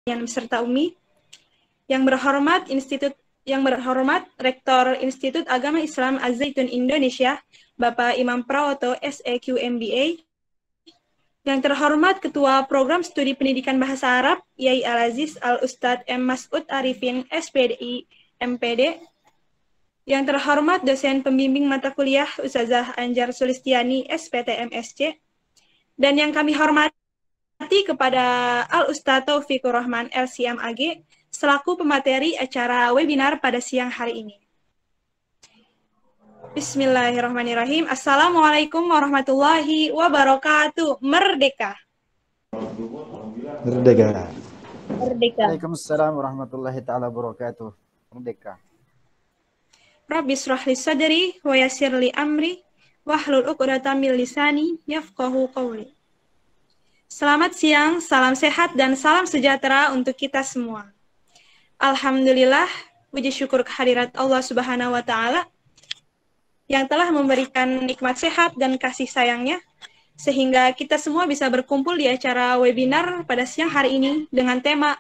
beserta Umi, yang berhormat Rektor Institut Agama Islam Az-Zaitun Indonesia, Bapak Imam Prawoto, SEQ MBA, yang terhormat Ketua Program Studi Pendidikan Bahasa Arab, Yai Al-Aziz Al-Ustadz M. Mas'ud Arifin, SPDI, MPD, yang terhormat dosen pembimbing mata kuliah Ustazah Anjar Sulistiani, SPT MSc, dan yang kami hormati kepada Al-Ustadz Taufikur Rahman LCM AG selaku pemateri acara webinar pada siang hari ini. Bismillahirrahmanirrahim. Assalamualaikum warahmatullahi wabarakatuh. Merdeka. Merdeka. Merdeka. Waalaikumsalam warahmatullahi ta'ala wabarakatuh. Merdeka. Rabbi shrah li sadri wa yassir li amri wahlul 'uqdatam min lisani yafqahu qawli. Selamat siang, salam sehat dan salam sejahtera untuk kita semua. Alhamdulillah, puji syukur kehadirat Allah Subhanahu wa taala yang telah memberikan nikmat sehat dan kasih sayangnya sehingga kita semua bisa berkumpul di acara webinar pada siang hari ini dengan tema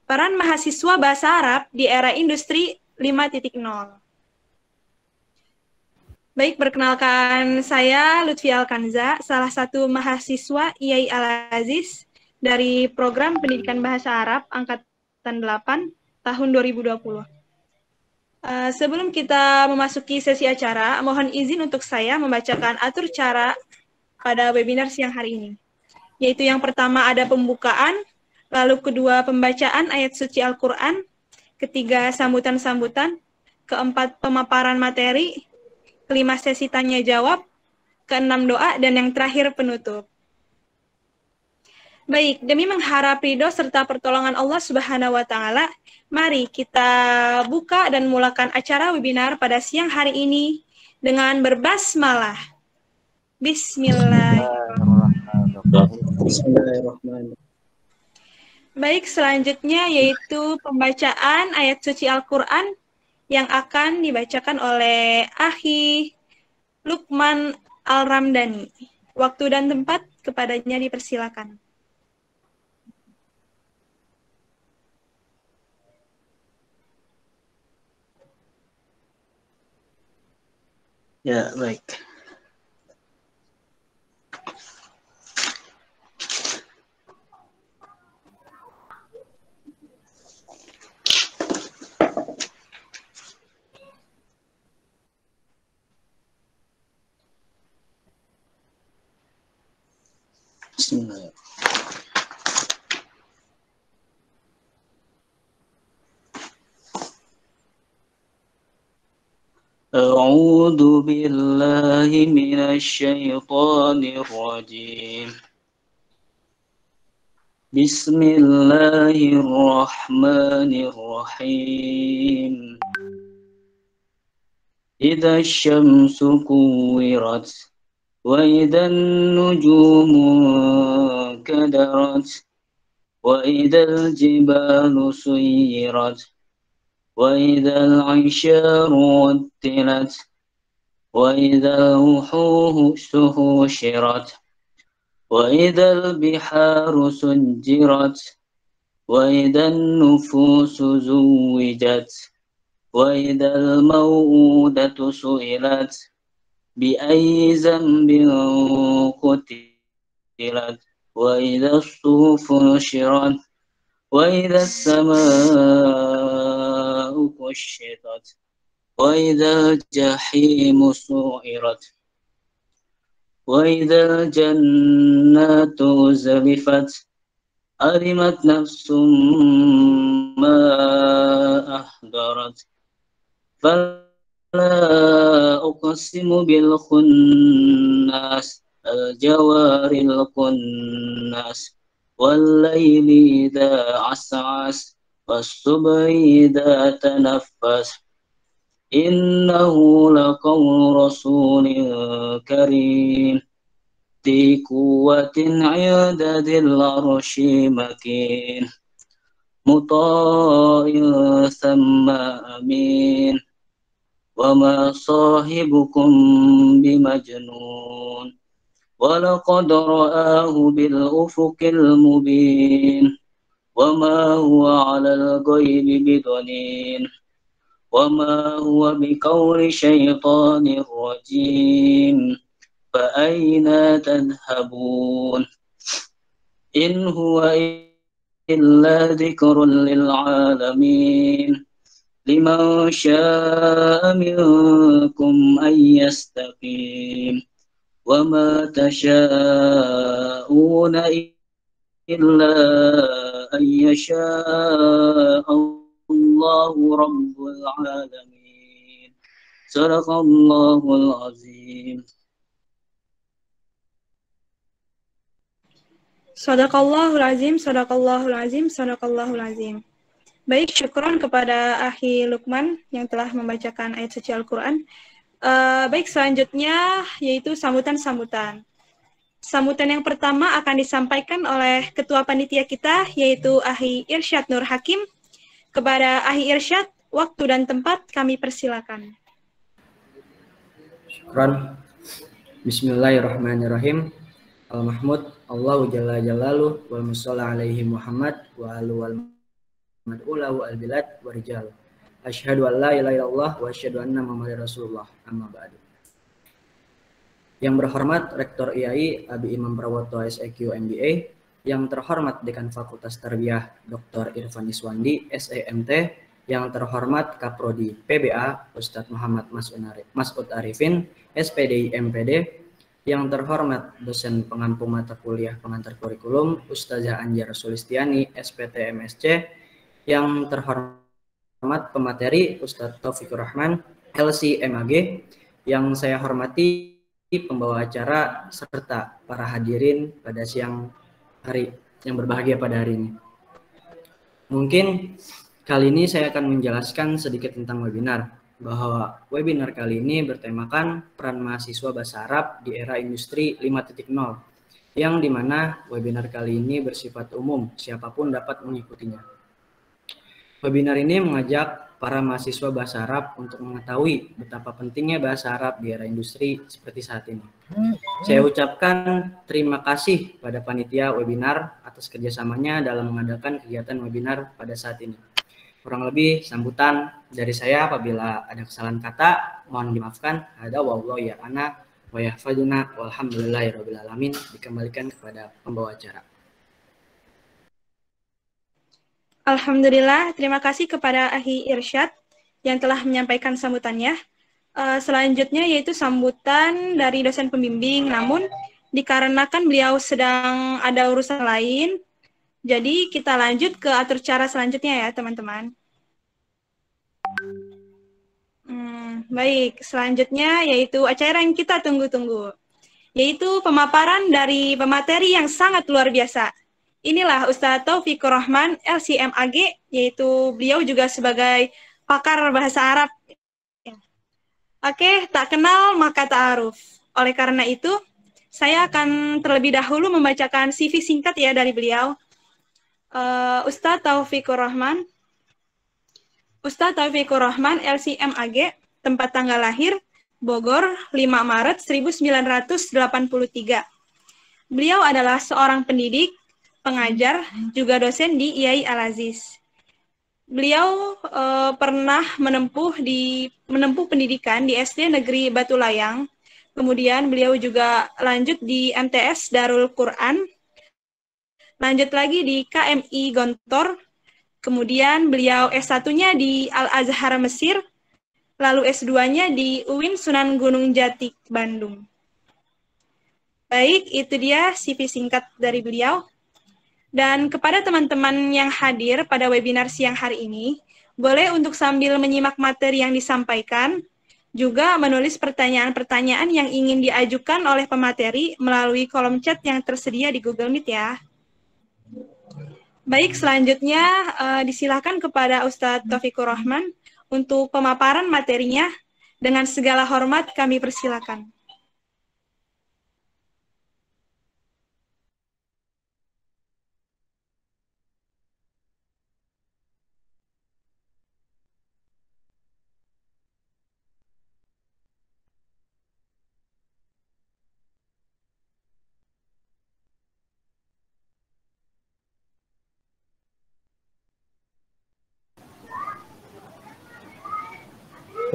Peran Mahasiswa Bahasa Arab di Era Industri 5.0. Baik, perkenalkan saya Lutfi Alkanza, salah satu mahasiswa Yai Al-Aziz dari Program Pendidikan Bahasa Arab Angkatan 8 tahun 2020. Sebelum kita memasuki sesi acara, mohon izin untuk saya membacakan atur cara pada webinar siang hari ini. Yaitu yang pertama ada pembukaan, lalu kedua pembacaan ayat suci Al-Quran, ketiga sambutan-sambutan, keempat pemaparan materi, kelima sesi tanya jawab, keenam doa, dan yang terakhir penutup. Baik, demi mengharap ridho serta pertolongan Allah Subhanahu wa taala, mari kita buka dan mulakan acara webinar pada siang hari ini dengan berbasmalah. Bismillahirrahmanirrahim. Baik, selanjutnya yaitu pembacaan ayat suci Al-Quran yang akan dibacakan oleh Akhi Lukman Al-Ramdhani. Waktu dan tempat kepadanya dipersilakan. Ya, baik. Bismillah. أعوذ بالله من الشيطان الرجيم بسم الله الرحمن الرحيم إذا الشمس كورت وإذا النجوم انكدرت وإذا الجبال سيرت وإذا العشار عطلت وإذا الوحوش حشرت وإذا البحار سجرت وإذا النفوس زوجت وإذا الموءودة سئلت بأي ذنب قتلت وإذا الصحف نشرت وإذا السماء كشطت وإذا الجحيم سعرت وإذا الجنة أزلفت علمت نفس ما أحضرت فلا أقسم بالخناس الجوار الكناس والليل إذا عسعس والصبح إذا تنفس إنه لقول رسول كريم ذي قوة عند ذي العرش مكين مطاع ثم أمين وما صاحبكم بمجنون ولقد رآه بالأفق المبين وما هو على الغيب بضنين وما هو بقول شيطان رجيم فأين تذهبون إن هو إلا ذكر للعالمين لمن شاء منكم أن يستقيم وما تشاءون إلا أن يشاء الله رب العالمين صدق الله العظيم. Sadaqallahul azim, sadaqallahul azim, sadaqallahul azim. Baik, syukron kepada Akhi Lukman yang telah membacakan ayat suci Al-Quran. Baik, selanjutnya yaitu sambutan-sambutan. Sambutan yang pertama akan disampaikan oleh Ketua Panitia kita, yaitu Akhi Irsyad Nur Hakim. Kepada Akhi Irsyad, waktu dan tempat kami persilakan. Syukran. Bismillahirrahmanirrahim. Al-Mahmud, Allahu Jalla Jalaluh, wal musalla alaihi Muhammad, wa alu wal mad'ula wa al-bilad wa rijal. Asyhadu an la ilaha illallah wa asyhadu anna Muhammadar Rasulullah. Amma ba'du. Yang berhormat Rektor IAI Abi Imam Prawoto SEQ MBA, yang terhormat Dekan Fakultas Tarbiyah Dr. Irfan Iswandi SEMT, yang terhormat Kaprodi PBA Ustadz Muhammad Mas'ud Arifin SPDI MPD, yang terhormat dosen pengampu mata kuliah pengantar kurikulum Ustazah Anjar Sulistiani SPT MSc, yang terhormat pemateri Ustadz Taufikur Rahman LC MAG, yang saya hormati pembawa acara serta para hadirin pada siang hari yang berbahagia pada hari ini. Mungkin kali ini saya akan menjelaskan sedikit tentang webinar, bahwa webinar kali ini bertemakan peran mahasiswa bahasa Arab di era industri 5.0, yang dimana webinar kali ini bersifat umum, siapapun dapat mengikutinya. Webinar ini mengajak para mahasiswa bahasa Arab untuk mengetahui betapa pentingnya bahasa Arab di era industri seperti saat ini. Saya ucapkan terima kasih pada panitia webinar atas kerjasamanya dalam mengadakan kegiatan webinar pada saat ini. Kurang lebih sambutan dari saya, apabila ada kesalahan kata mohon dimaafkan. Ada wallahu ya'ana wa yahfazuna walhamdulillahirabbil alamin. Dikembalikan kepada pembawa acara. Alhamdulillah, terima kasih kepada Akhi Irsyad yang telah menyampaikan sambutannya. Selanjutnya yaitu sambutan dari dosen pembimbing, namun dikarenakan beliau sedang ada urusan lain, jadi kita lanjut ke atur cara selanjutnya ya teman-teman. Baik, selanjutnya yaitu acara yang kita tunggu-tunggu, yaitu pemaparan dari pemateri yang sangat luar biasa. Inilah Ustadz Taufikur Rahman LCMAG, yaitu beliau juga sebagai pakar bahasa Arab. Oke, tak kenal maka ta'aruf. Oleh karena itu, saya akan terlebih dahulu membacakan CV singkat ya dari beliau. Ustadz Taufikur Rahman. Ustadz Taufikur Rahman LCMAG, tempat tanggal lahir Bogor 5 Maret 1983. Beliau adalah seorang pendidik, pengajar, juga dosen di IAI Al-Aziz. Beliau pernah menempuh pendidikan di SD Negeri Batu Layang. Kemudian beliau juga lanjut di MTS Darul Quran. Lanjut lagi di KMI Gontor. Kemudian beliau S1-nya di Al-Azhar Mesir. Lalu S2-nya di UIN Sunan Gunung Jati, Bandung. Baik, itu dia CV singkat dari beliau. Dan kepada teman-teman yang hadir pada webinar siang hari ini, boleh untuk sambil menyimak materi yang disampaikan, juga menulis pertanyaan-pertanyaan yang ingin diajukan oleh pemateri melalui kolom chat yang tersedia di Google Meet ya. Baik, selanjutnya disilakan kepada Ustadz Taufikur Rahman untuk pemaparan materinya. Dengan segala hormat kami persilakan.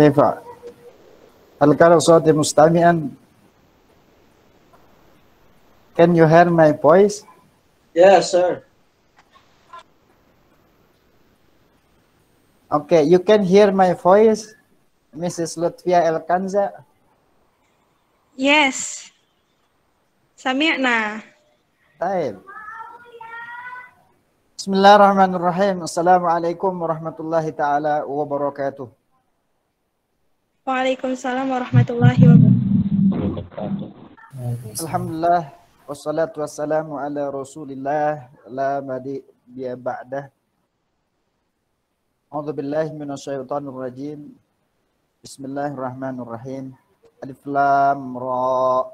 كيف؟ هل كان صوتي مستمعا؟ Can you hear my voice? Yes, sir. Okay, you can hear my voice, Mrs. Lutfia Elkanza. Yes. Sami'na. طيب. بسم الله الرحمن الرحيم. السلام عليكم ورحمة الله تعالى وبركاته. Waalaikumsalam warahmatullahi wabarakatuh. Alhamdulillah wassalatu wassalamu ala Rasulillah la nabiyya ba'dah. A'udzu billahi minasyaitonir rajim. Bismillahirrahmanirrahim. Alif lam ra.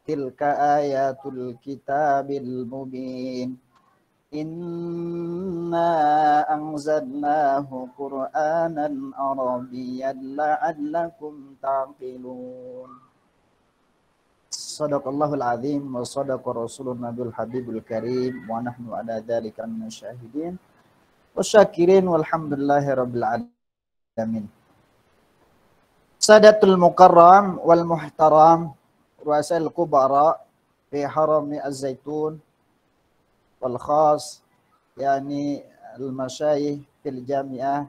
Tilka ayatul kitabil mubin. Inna anzalnahu Qur'anan Arabiyyan la'allakum ta'qilun. Shadaqallahul azim wa shadaqa rasulun nabiyul habibul karim wa nahnu ala dzalika minasyahidin wasyakirin walhamdulillahi rabbil alamin. Sadatul mukarram wal muhtaram ru'asail kubara fi harami az-zaitun wal khas yani al-masyayikh fil jami'ah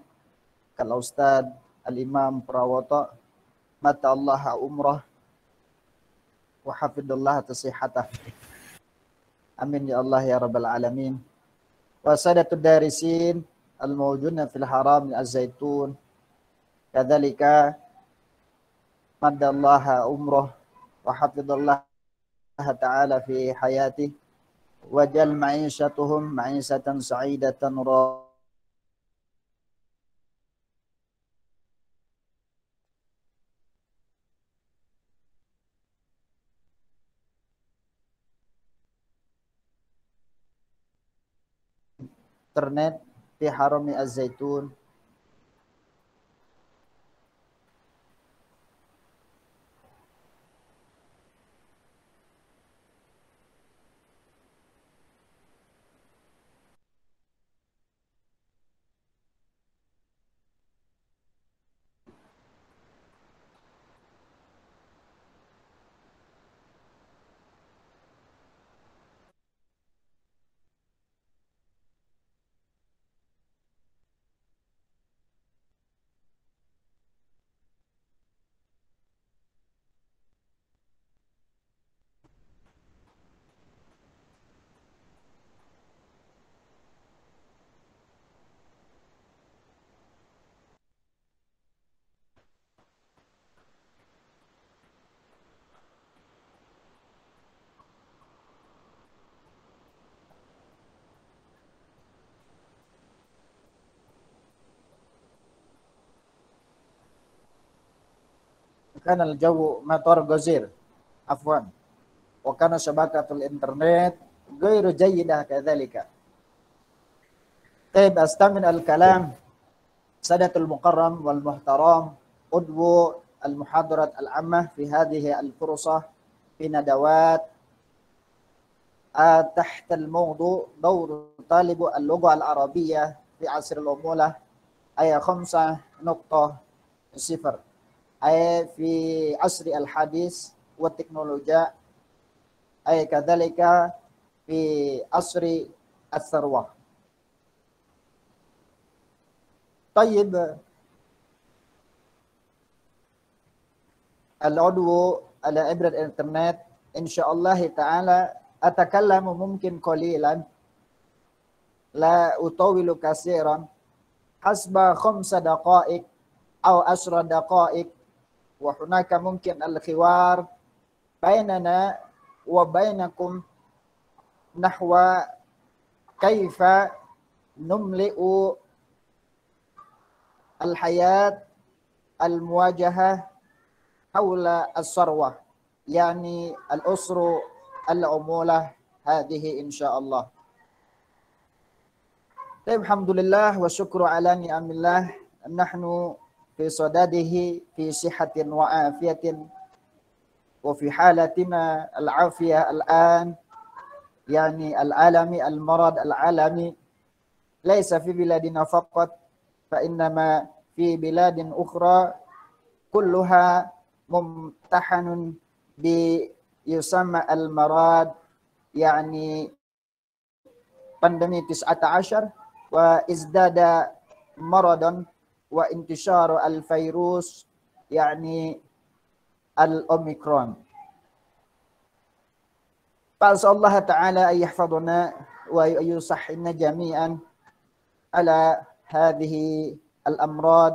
kal ustad al-imam Prawata mata Allah umrah wa hafidullah tasihhatah. Amin ya Allah ya rabbal alamin. Wa sadatud darisin al-mawjudna fil haram az-zaitun kadzalika maddallaha umrah wa hafidullah ta'ala fi hayati wajal ma'isyatuhum ma'isatan sa'idatan internet fi harami az-zaitun. كان الجو مطر غزير عفوا وكان شبكة الإنترنت غير جيدة كذلك. طيب أستمع الكلام سادة المكرم والمحترم عضو المحاضرة العامة في هذه الفرصة في ندوات تحت الموضوع دور طالب اللغة العربية في عصر الأمولة أي 5.0 أي في عصر الحديث والتكنولوجيا أي كذلك في عصر الثروة. طيب العضو على عبر الإنترنت إن شاء الله تعالى أتكلم ممكن قليلا لا أطول كثيرا حسب 5 دقائق أو 10 دقائق وهناك ممكن الحوار بيننا وبينكم نحو كيف نملئ الحياة المواجهة حول الثروة يعني الأسر العمولة هذه إن شاء الله. طيب الحمد لله والشكر على نعم الله نحن في صدده في صحة وعافية وفي حالتنا العافية الآن يعني العالمي المرض العالمي ليس في بلادنا فقط فإنما في بلاد أخرى kulluha mumtahanun bi yusamma al-marad, yani pandemi 19 wa izdada maradan wa intisharu al-virus yani al-omikron. فأسأل الله تعالى أن يحفظنا ويصحنا جميعا على هذه الأمراض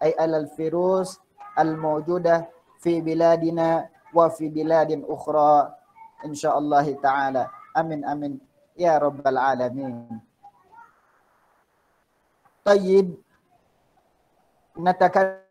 أي على الفيروس الموجودة في بلادنا وفي بلاد أخرى إن شاء الله تعالى. آمين آمين يا رب العالمين. طيب نتكلم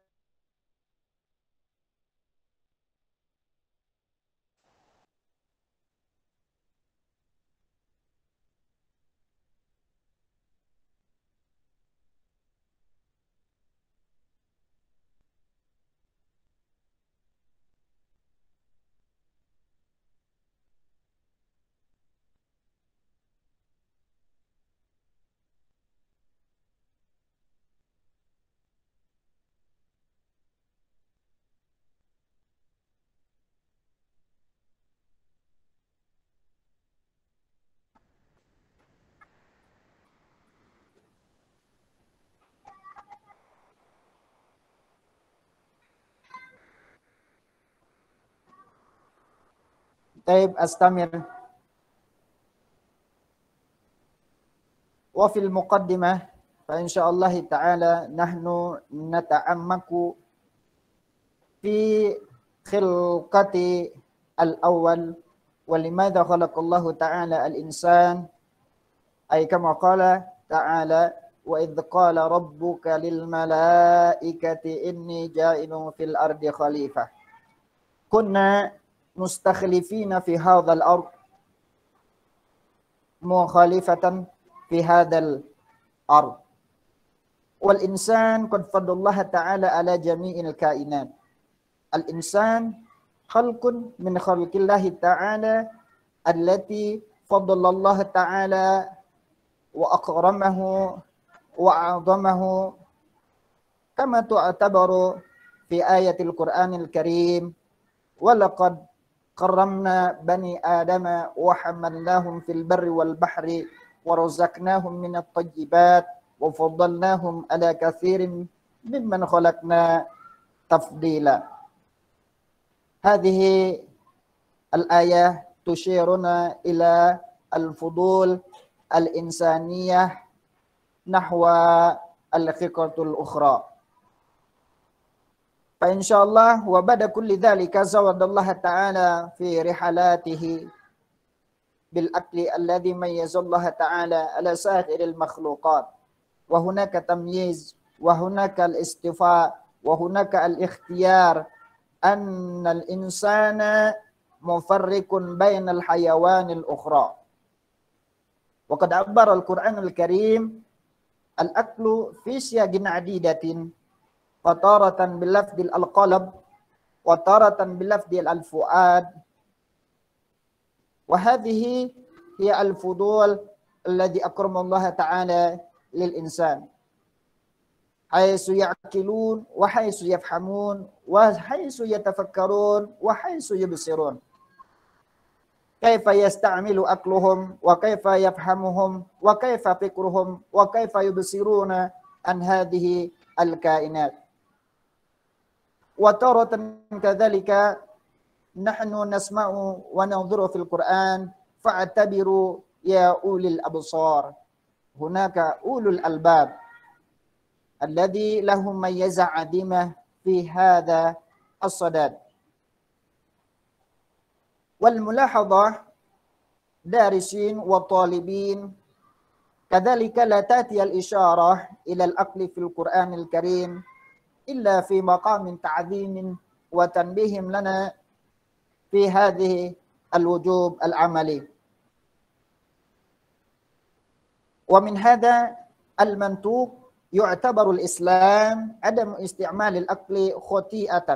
طيب أستمر. وفي المقدمة فإن شاء الله تعالى نحن نتعمق في خلقة الأول ولماذا خلق الله تعالى الإنسان، أي كما قال تعالى وإذ قال ربك للملائكة إني جائل في الأرض خليفة. كنا مستخلفين في هذا الأرض مخالفة في هذا الأرض، والإنسان قد فضل الله تعالى على جميع الكائنات. الإنسان خلق من خلق الله تعالى التي فضل الله تعالى وأكرمه وأعظمه كما تعتبر في آية القرآن الكريم ولقد كرمنا بني آدم وحملناهم في البر والبحر ورزقناهم من الطيبات وفضلناهم على كثير ممن خلقنا تفضيلا. هذه الآية تشيرنا إلى الفضول الإنسانية نحو الخلقة الأخرى. فإن شاء الله وبعد كل ذلك زود الله تعالى في رحلاته بالأكل الذي ميز الله تعالى على سائر المخلوقات، وهناك تمييز وهناك الاصطفاء وهناك الاختيار، أن الإنسان مفرق بين الحيوان الأخرى. وقد عبر القرآن الكريم الأكل في سياق عديدة، وتارة بلفظ القلب وتارة بلفظ الفؤاد، وهذه هي الفضول الذي أكرم الله تعالى للإنسان، حيث يأكلون وحيث يفهمون وحيث يتفكرون وحيث يبصرون، كيف يستعمل أكلهم وكيف يفهمهم وكيف فكرهم وكيف يبصرون عن هذه الكائنات. وتارة كذلك نحن نسمع وننظر في القرآن فاعتبروا يا أولي الأبصار، هناك أولو الألباب الذي لهم ميزة عديمة في هذا الصدد. والملاحظة دارسين وطالبين كذلك لا تأتي الإشارة إلى الأكل في القرآن الكريم إلا في مقام تعظيم وتنبيه لنا في هذه الوجوب العملي. ومن هذا المنطوق يعتبر الإسلام عدم استعمال الأكل خطيئة.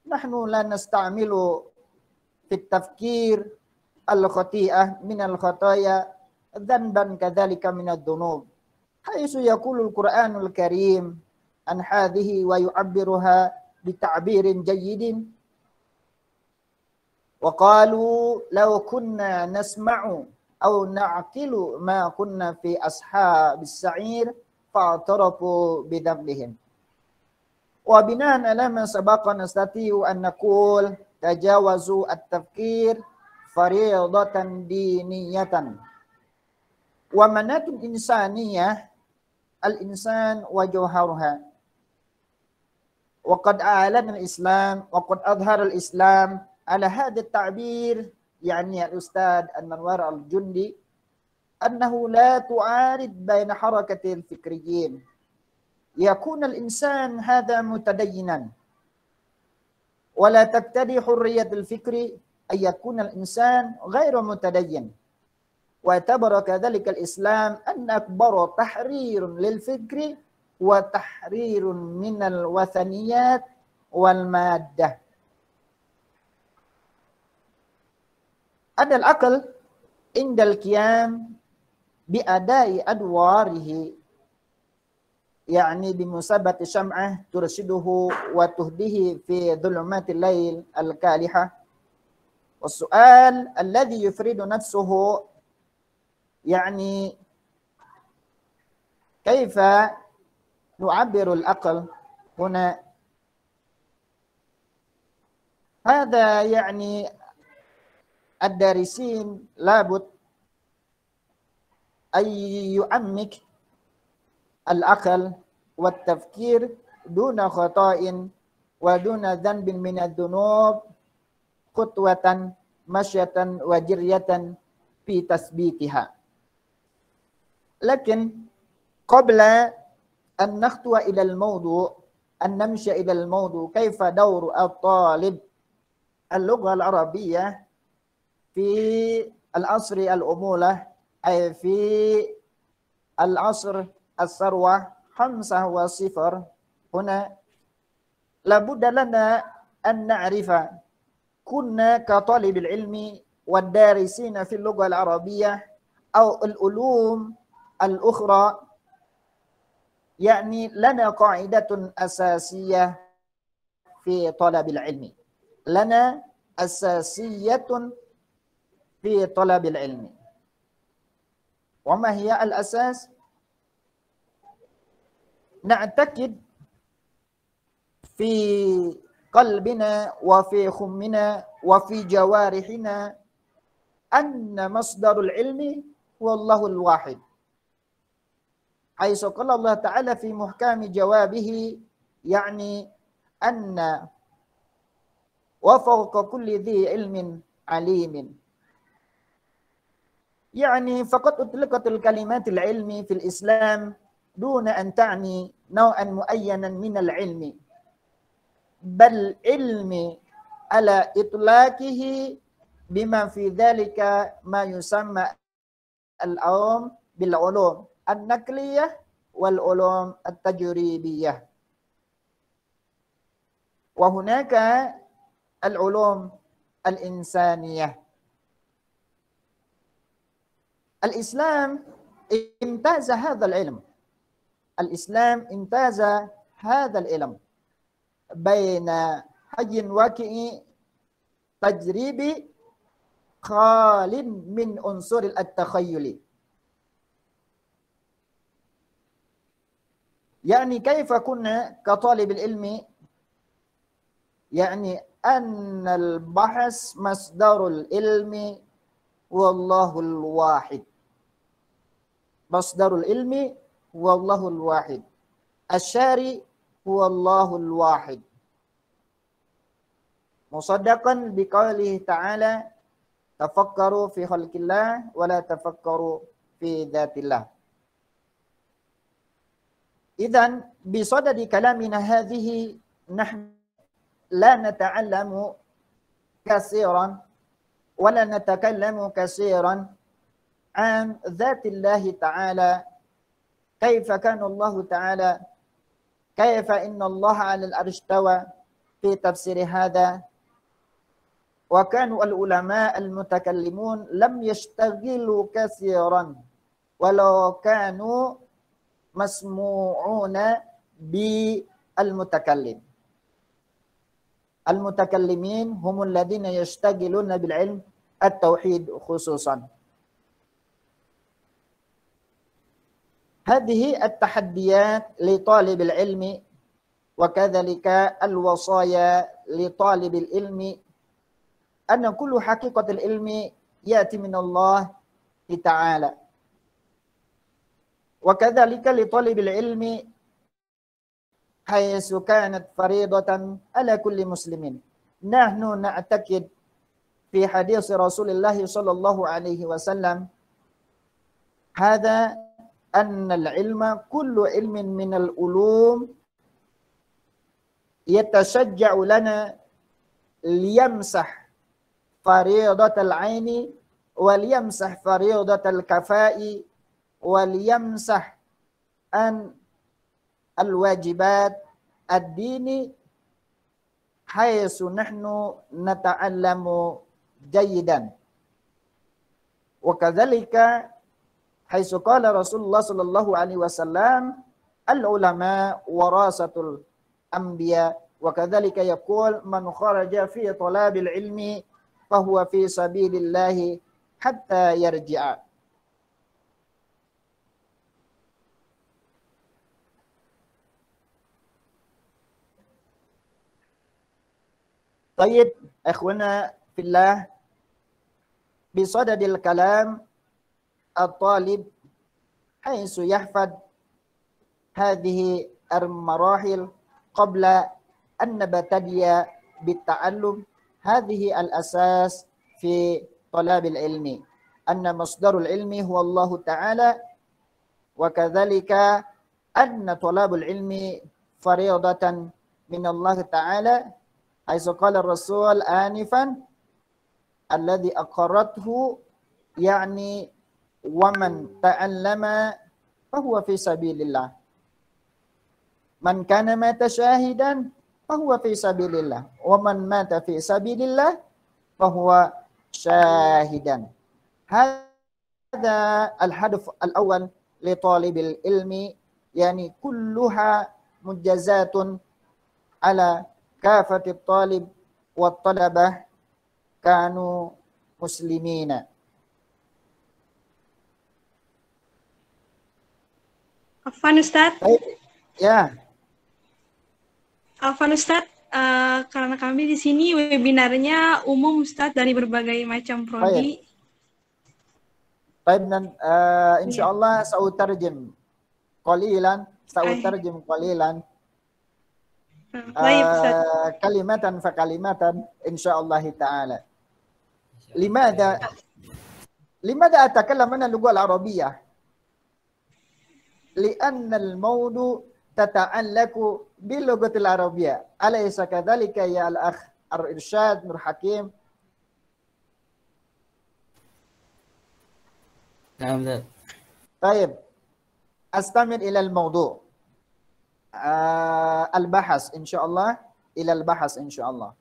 نحن لا نستعمل في التفكير الخطيئة من الخطايا ذنبا كذلك من الذنوب، حيث يقول القرآن الكريم عن هذه ويعبرها بتعبير جيد وقالوا لو كنا نسمع أو نعقل ما كنا في أصحاب السعير فاعترفوا بذنبهم. وبناء على ما سبق نستطيع أن نقول تجاوزوا التفكير فريضة دينية ومنات إنسانية الإنسان وجوهرها. وقد أعلن الإسلام وقد أظهر الإسلام على هذا التعبير يعني الأستاذ النوار الجندي أنه لا تعارض بين حركة الفكريين. يكون الإنسان هذا متدينا ولا تقتضي حرية الفكر أن يكون الإنسان غير متدين. واعتبر كذلك الإسلام أن أكبر تحرير للفكر وتحرير من الوثنيات والمادة. أن العقل عند القيام بأداء أدواره يعني بمثابة شمعة ترشده وتهديه في ظلمات الليل الكالحة. والسؤال الذي يفرد نفسه يعني كيف نعبر العقل هنا؟ هذا يعني الدارسين لابد أن يعمق العقل والتفكير دون خطأ ودون ذنب من الذنوب خطوة مشية وجرية في تثبيتها. لكن قبل أن نخطو إلى الموضوع أن نمشي إلى الموضوع كيف دور الطالب اللغة العربية في العصر الأمولة أي في العصر الثروة 5 و0. هنا لابد لنا أن نعرف كنا كطالب العلم والدارسين في اللغة العربية أو العلوم الأخرى يعني لنا قاعدة أساسية في طلب العلم. لنا أساسية في طلب العلم. وما هي الأساس؟ نعتقد في قلبنا وفي خمنا وفي جوارحنا أن مصدر العلم هو الله الواحد، حيث قال الله تعالى في محكم جوابه يعني أن وفوق كل ذي علم عليم. يعني فقد أطلقت الكلمات العلم في الإسلام دون أن تعني نوعا معينا من العلم، بل علم على إطلاقه بما في ذلك ما يسمى العلوم بالعلوم النقلية والعلوم التجريبية. وهناك العلوم الإنسانية. الإسلام امتاز هذا العلم. الإسلام امتاز هذا العلم بين حي واقعي تجريبي خال من عنصر التخيل. يعني كيف كنا كطالب العلم يعني أن البحث مصدر العلم والله الواحد. مصدر العلم هو الله الواحد، الشاري هو الله الواحد، مصدقا بقوله تعالى تفكروا في خلق الله ولا تفكروا في ذات الله. إذن بصدد كلامنا هذه نحن لا نتعلم كثيرا ولا نتكلم كثيرا عن ذات الله تعالى، كيف كان الله تعالى، كيف إن الله على العرش استوى في تفسير هذا. وكانوا العلماء المتكلمون لم يشتغلوا كثيرا ولو كانوا مسموعون بالمتكلم. المتكلمين هم الذين يشتغلون بالعلم التوحيد خصوصا. هذه التحديات لطالب العلم وكذلك الوصايا لطالب العلم أن كل حقيقة العلم يأتي من الله تعالى، وكذلك لطالب العلم حيث كانت فريضة على كل مسلم. نحن نعتقد في حديث رسول الله صلى الله عليه وسلم هذا أن العلم كل علم من العلوم يتشجع لنا ليمسح فريضة العين وليمسح فريضة الكفاء وليمسح عن الواجبات الدين حيث نحن نتعلم جيدا. وكذلك حيث قال رسول الله صلى الله عليه وسلم العلماء ورثة الأنبياء، وكذلك يقول من خرج في طلب العلم فهو في سبيل الله حتى يرجع. طيب أخوانا في الله، بصدد الكلام الطالب حيث يحفظ هذه المراحل قبل أن نبتدئ بالتعلم. هذه الأساس في طلاب العلم، أن مصدر العلم هو الله تعالى، وكذلك أن طلاب العلم فريضة من الله تعالى، حيث قال الرسول آنفا الذي أقرته يعني ومن تعلم فهو في سبيل الله، من كان مات شاهدا فهو في سبيل الله، ومن مات في سبيل الله فهو شاهدا. هذا الهدف الأول لطالب العلم، يعني كلها مجازات على كافة الطالب والطلبة كانوا مسلمين. Afwan Ustadz. Ya. Afwan Ustadz, karena kami di sini webinarnya umum Ustadz dari berbagai macam prodi. Baik, dan insyaallah سأترجم قليلا كلمة فكلمة إن شاء الله تعالى. لماذا أتكلم عن اللغة العربية؟ لأن الموضوع تتعلق باللغة العربية، أليس كذلك يا الأخ الإرشاد نور حكيم؟ نعم. طيب أستمر إلى الموضوع، البحث إن شاء الله، إلى البحث إن شاء الله.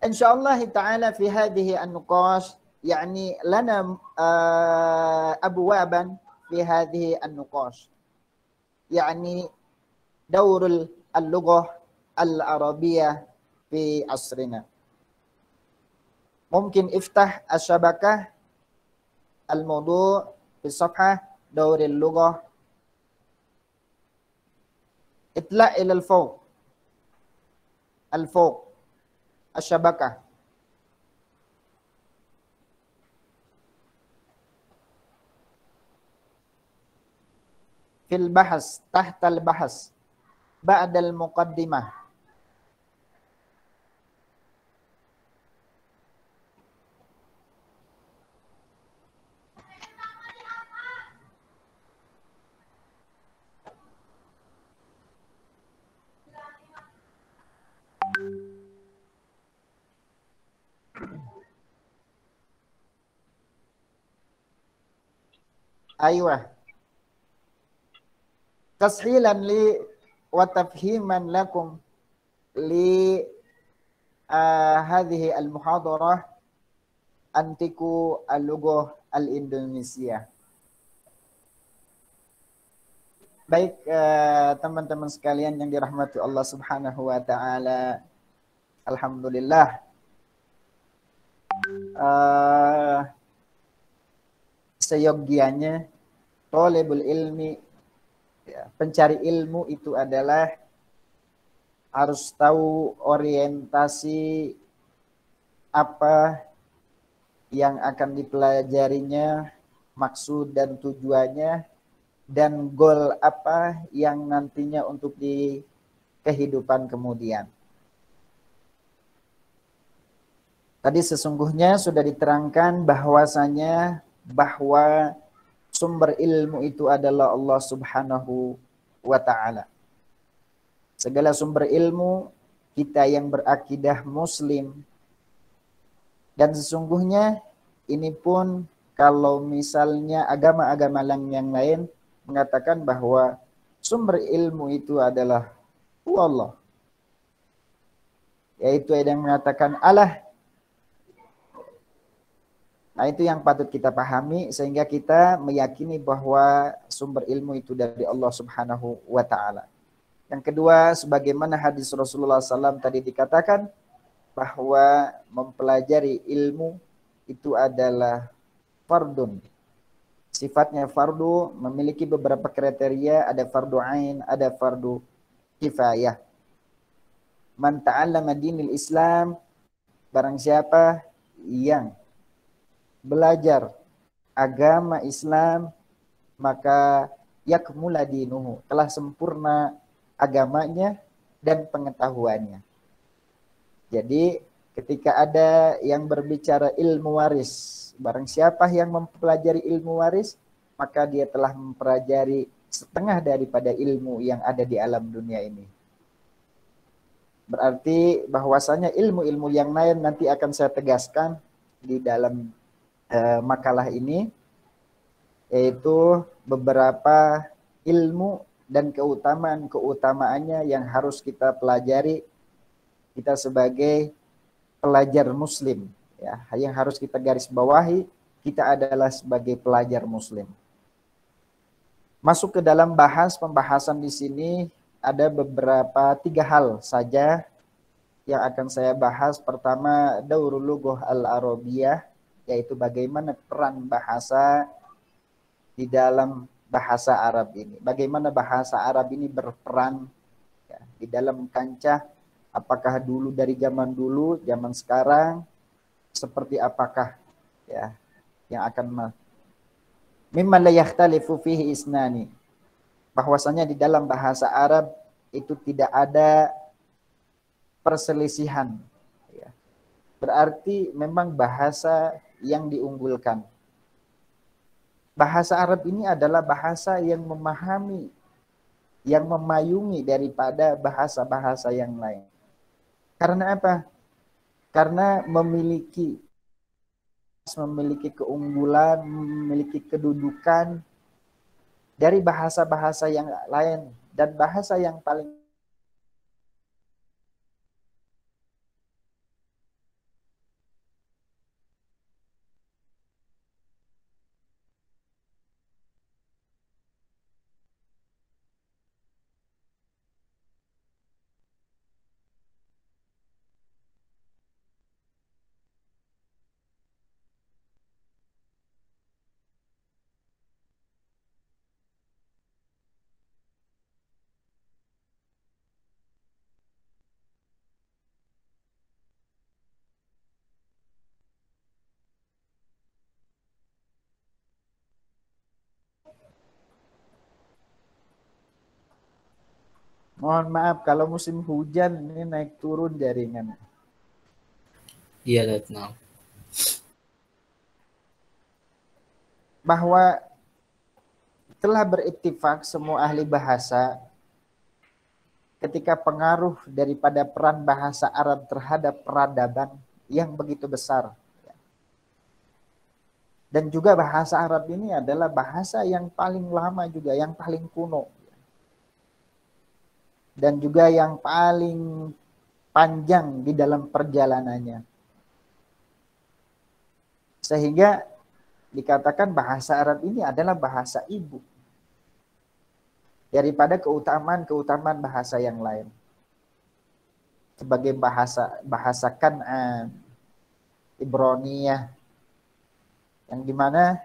إن شاء الله تعالى في هذه النقاش يعني لنا أبوابا في هذه النقاش، يعني دور اللغة العربية في عصرنا. ممكن افتح الشبكة الموضوع في الصفحة دور اللغة، اطلع إلى الفوق الشبكة، في البحث تحت البحث بعد المقدمة أيوة. تسهيلا لي وتفهيما لكم لهذه المحاضرة أنتكو اللغة الإندونيسية. Baik, teman-teman sekalian yang dirahmati Allah Subhanahu wa taala. Alhamdulillah. Seyogianya thalibul ilmi, ya, pencari ilmu itu adalah harus tahu orientasi apa yang akan dipelajarinya, maksud dan tujuannya, dan goal apa yang nantinya untuk di kehidupan kemudian. Tadi sesungguhnya sudah diterangkan bahwasanya bahwa sumber ilmu itu adalah Allah Subhanahu wa taala. Segala sumber ilmu kita yang berakidah muslim, dan sesungguhnya ini pun kalau misalnya agama-agama yang lain mengatakan bahwa sumber ilmu itu adalah Allah. Yaitu ada yang mengatakan Allah. Nah, itu yang patut kita pahami sehingga kita meyakini bahwa sumber ilmu itu dari Allah Subhanahu wa taala. Yang kedua, sebagaimana hadis Rasulullah SAW tadi dikatakan bahwa mempelajari ilmu itu adalah fardun. Sifatnya fardu, memiliki beberapa kriteria, ada fardu ain, ada fardu kifayah. Man ta'allama dinil Islam, barang siapa yang belajar agama Islam, maka yakmula dinuhu, telah sempurna agamanya dan pengetahuannya. Jadi ketika ada yang berbicara ilmu waris, barang siapa yang mempelajari ilmu waris, maka dia telah mempelajari setengah daripada ilmu yang ada di alam dunia ini. Berarti bahwasanya ilmu-ilmu yang lain nanti akan saya tegaskan di dalam makalah ini, yaitu beberapa ilmu dan keutamaannya yang harus kita pelajari, kita sebagai pelajar muslim, ya, yang harus kita garis bawahi, kita adalah sebagai pelajar muslim. Masuk ke dalam pembahasan di sini, ada beberapa 3 hal saja yang akan saya bahas. Pertama, daurul lughah al-arabiyah, yaitu bagaimana peran bahasa di dalam bahasa Arab ini. Bagaimana bahasa Arab ini berperan, ya, di dalam kancah, apakah dulu dari zaman dulu, zaman sekarang, seperti apakah, ya, yang akan mimman la yakhtalifu fihi isnani. Bahwasanya di dalam bahasa Arab itu tidak ada perselisihan, ya. Berarti memang bahasa yang diunggulkan. Bahasa Arab ini adalah bahasa yang memahami, yang memayungi daripada bahasa-bahasa yang lain. Karena apa? Karena memiliki keunggulan, memiliki kedudukan dari bahasa-bahasa yang lain, dan bahasa yang paling mohon maaf kalau musim hujan ini naik turun jaringan. Iya, Retno. Bahwa telah berittifaq semua ahli bahasa ketika pengaruh daripada peran bahasa Arab terhadap peradaban yang begitu besar. Dan juga bahasa Arab ini adalah bahasa yang paling lama juga, yang paling kuno. Dan juga yang paling panjang di dalam perjalanannya. Sehingga dikatakan bahasa Arab ini adalah bahasa ibu. daripada keutamaan bahasa yang lain. Sebagai bahasa Kan'an, Ibroniyah, yang dimana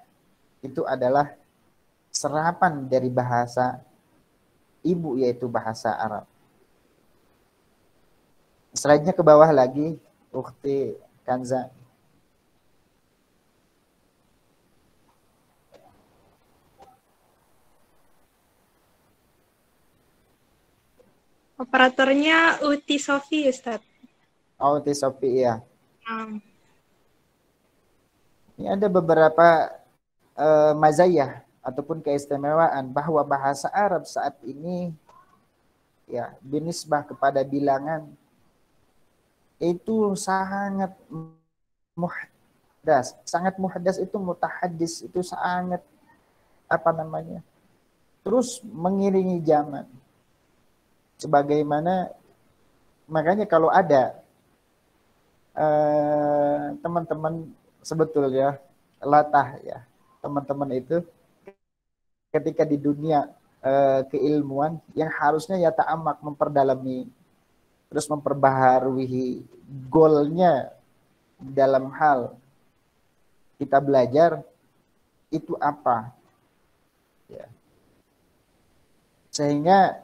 itu adalah serapan dari bahasa ibu, yaitu bahasa Arab. Slide-nya ke bawah lagi, Ukhti Kanza. Operatornya Uti Sofi, Ustaz. Oh, Uti Sofi, ya. Um, Ini ada beberapa mazayah ataupun keistimewaan bahwa bahasa Arab saat ini ya binisbah kepada bilangan itu sangat muhdas. Sangat muhdas itu mutahaddis, itu sangat terus mengiringi zaman. Sebagaimana makanya kalau ada teman-teman sebetulnya latah ya, teman-teman itu ketika di dunia keilmuan yang harusnya ya ta'amak, memperdalami, terus memperbaharui goalnya dalam hal kita belajar itu apa ya, sehingga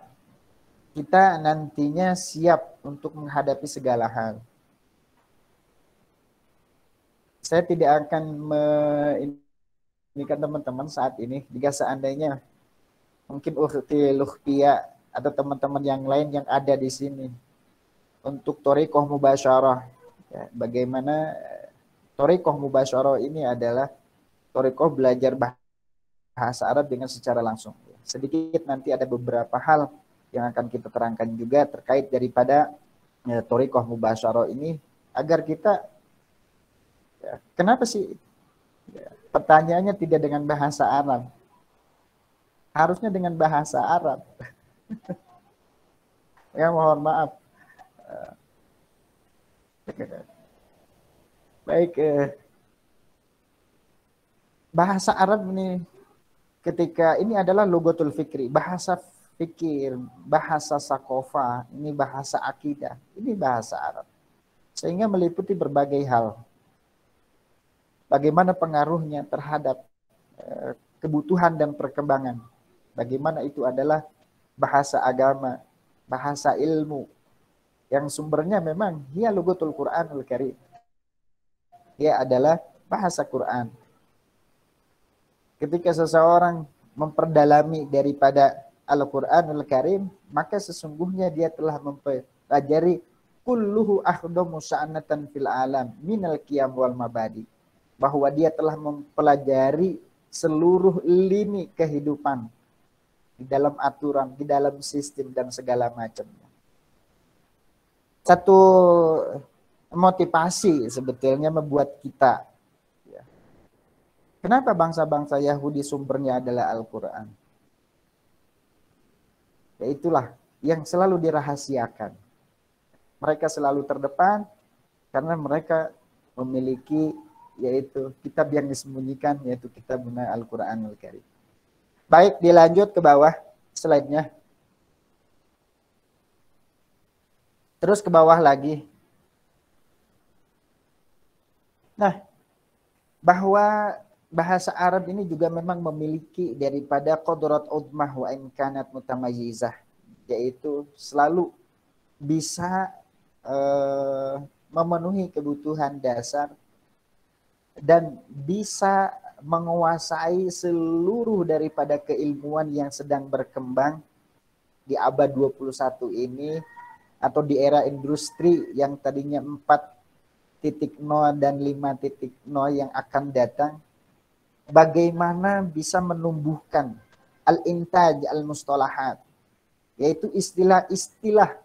kita nantinya siap untuk menghadapi segala hal. Saya tidak akan menginginkan teman-teman saat ini jika seandainya mungkin Ukhti Lukhpia atau teman-teman yang lain yang ada di sini untuk thariqah mubasyarah ya, bagaimana thariqah mubasyarah ini adalah thariqah belajar bahasa Arab dengan secara langsung. Sedikit nanti ada beberapa hal yang akan kita terangkan juga terkait daripada thariqah mubasyarah ini agar kita ya, kenapa sih ya, pertanyaannya tidak dengan bahasa Arab, harusnya dengan bahasa Arab. Ya mohon maaf. Baik, bahasa Arab ini ketika ini adalah lugatul fikri, bahasa fikir, bahasa sakofa, ini bahasa akidah, ini bahasa Arab. Sehingga meliputi berbagai hal. Bagaimana pengaruhnya terhadap kebutuhan dan perkembangan. Bagaimana itu adalah bahasa agama, bahasa ilmu, yang sumbernya memang dia lugatul Qur'anul Karim. Dia adalah bahasa Quran. Ketika seseorang memperdalami daripada Al-Quranul Karim, maka sesungguhnya dia telah mempelajari kulluhu akhdamu sya'natan fil alam minal qiyam wal mabadi. Bahwa dia telah mempelajari seluruh lini kehidupan di dalam aturan, di dalam sistem dan segala macamnya. Satu motivasi sebetulnya membuat kita ya. Kenapa bangsa-bangsa Yahudi sumbernya adalah Al-Quran? Ya itulah yang selalu dirahasiakan. Mereka selalu terdepan karena mereka memiliki yaitu kitab yang disembunyikan, yaitu kitab Al-Quranul Karim. Baik, dilanjut ke bawah slide-nya. Terus ke bawah lagi. Nah, bahwa bahasa Arab ini juga memang memiliki daripada qadrat udmah wa in kanat mutamayyizah, yaitu selalu bisa memenuhi kebutuhan dasar dan bisa menguasai seluruh daripada keilmuan yang sedang berkembang di abad 21 ini atau di era industri yang tadinya 4.0 dan 5.0 yang akan datang. Bagaimana bisa menumbuhkan al-intaj al-mustalahat, yaitu istilah-istilah,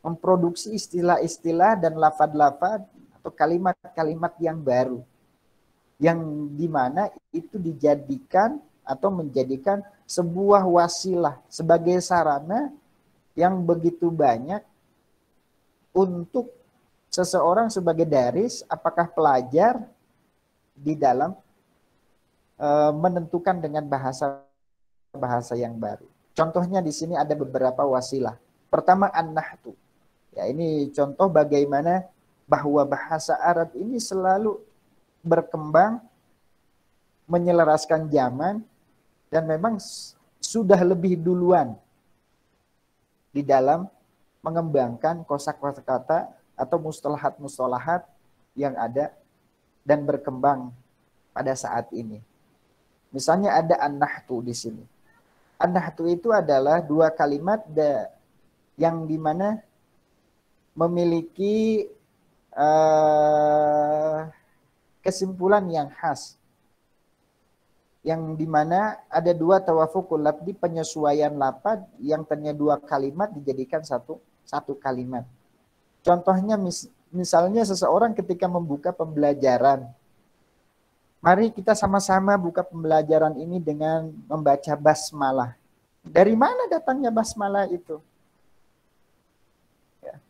memproduksi istilah-istilah dan lafad-lafad atau kalimat-kalimat yang baru, yang dimana itu dijadikan atau menjadikan sebuah wasilah sebagai sarana yang begitu banyak untuk seseorang sebagai daris, apakah pelajar di dalam menentukan dengan bahasa yang baru. Contohnya di sini ada beberapa wasilah. Pertama an-nahtu. Ya, ini contoh bagaimana bahwa bahasa Arab ini selalu berkembang, menyelaraskan zaman, dan memang sudah lebih duluan di dalam mengembangkan kosakata atau mustalahat-mustalahat yang ada dan berkembang pada saat ini. Misalnya ada an-nahtu di sini. An-nahtu itu adalah dua kalimat yang dimana memiliki kesimpulan yang khas. Yang dimana ada dua tawafukul lafzi, penyesuaian lafaz yang tadinya dua kalimat dijadikan satu kalimat. Contohnya misalnya seseorang ketika membuka pembelajaran. Mari kita sama-sama buka pembelajaran ini dengan membaca basmalah. Dari mana datangnya basmalah itu? Ya.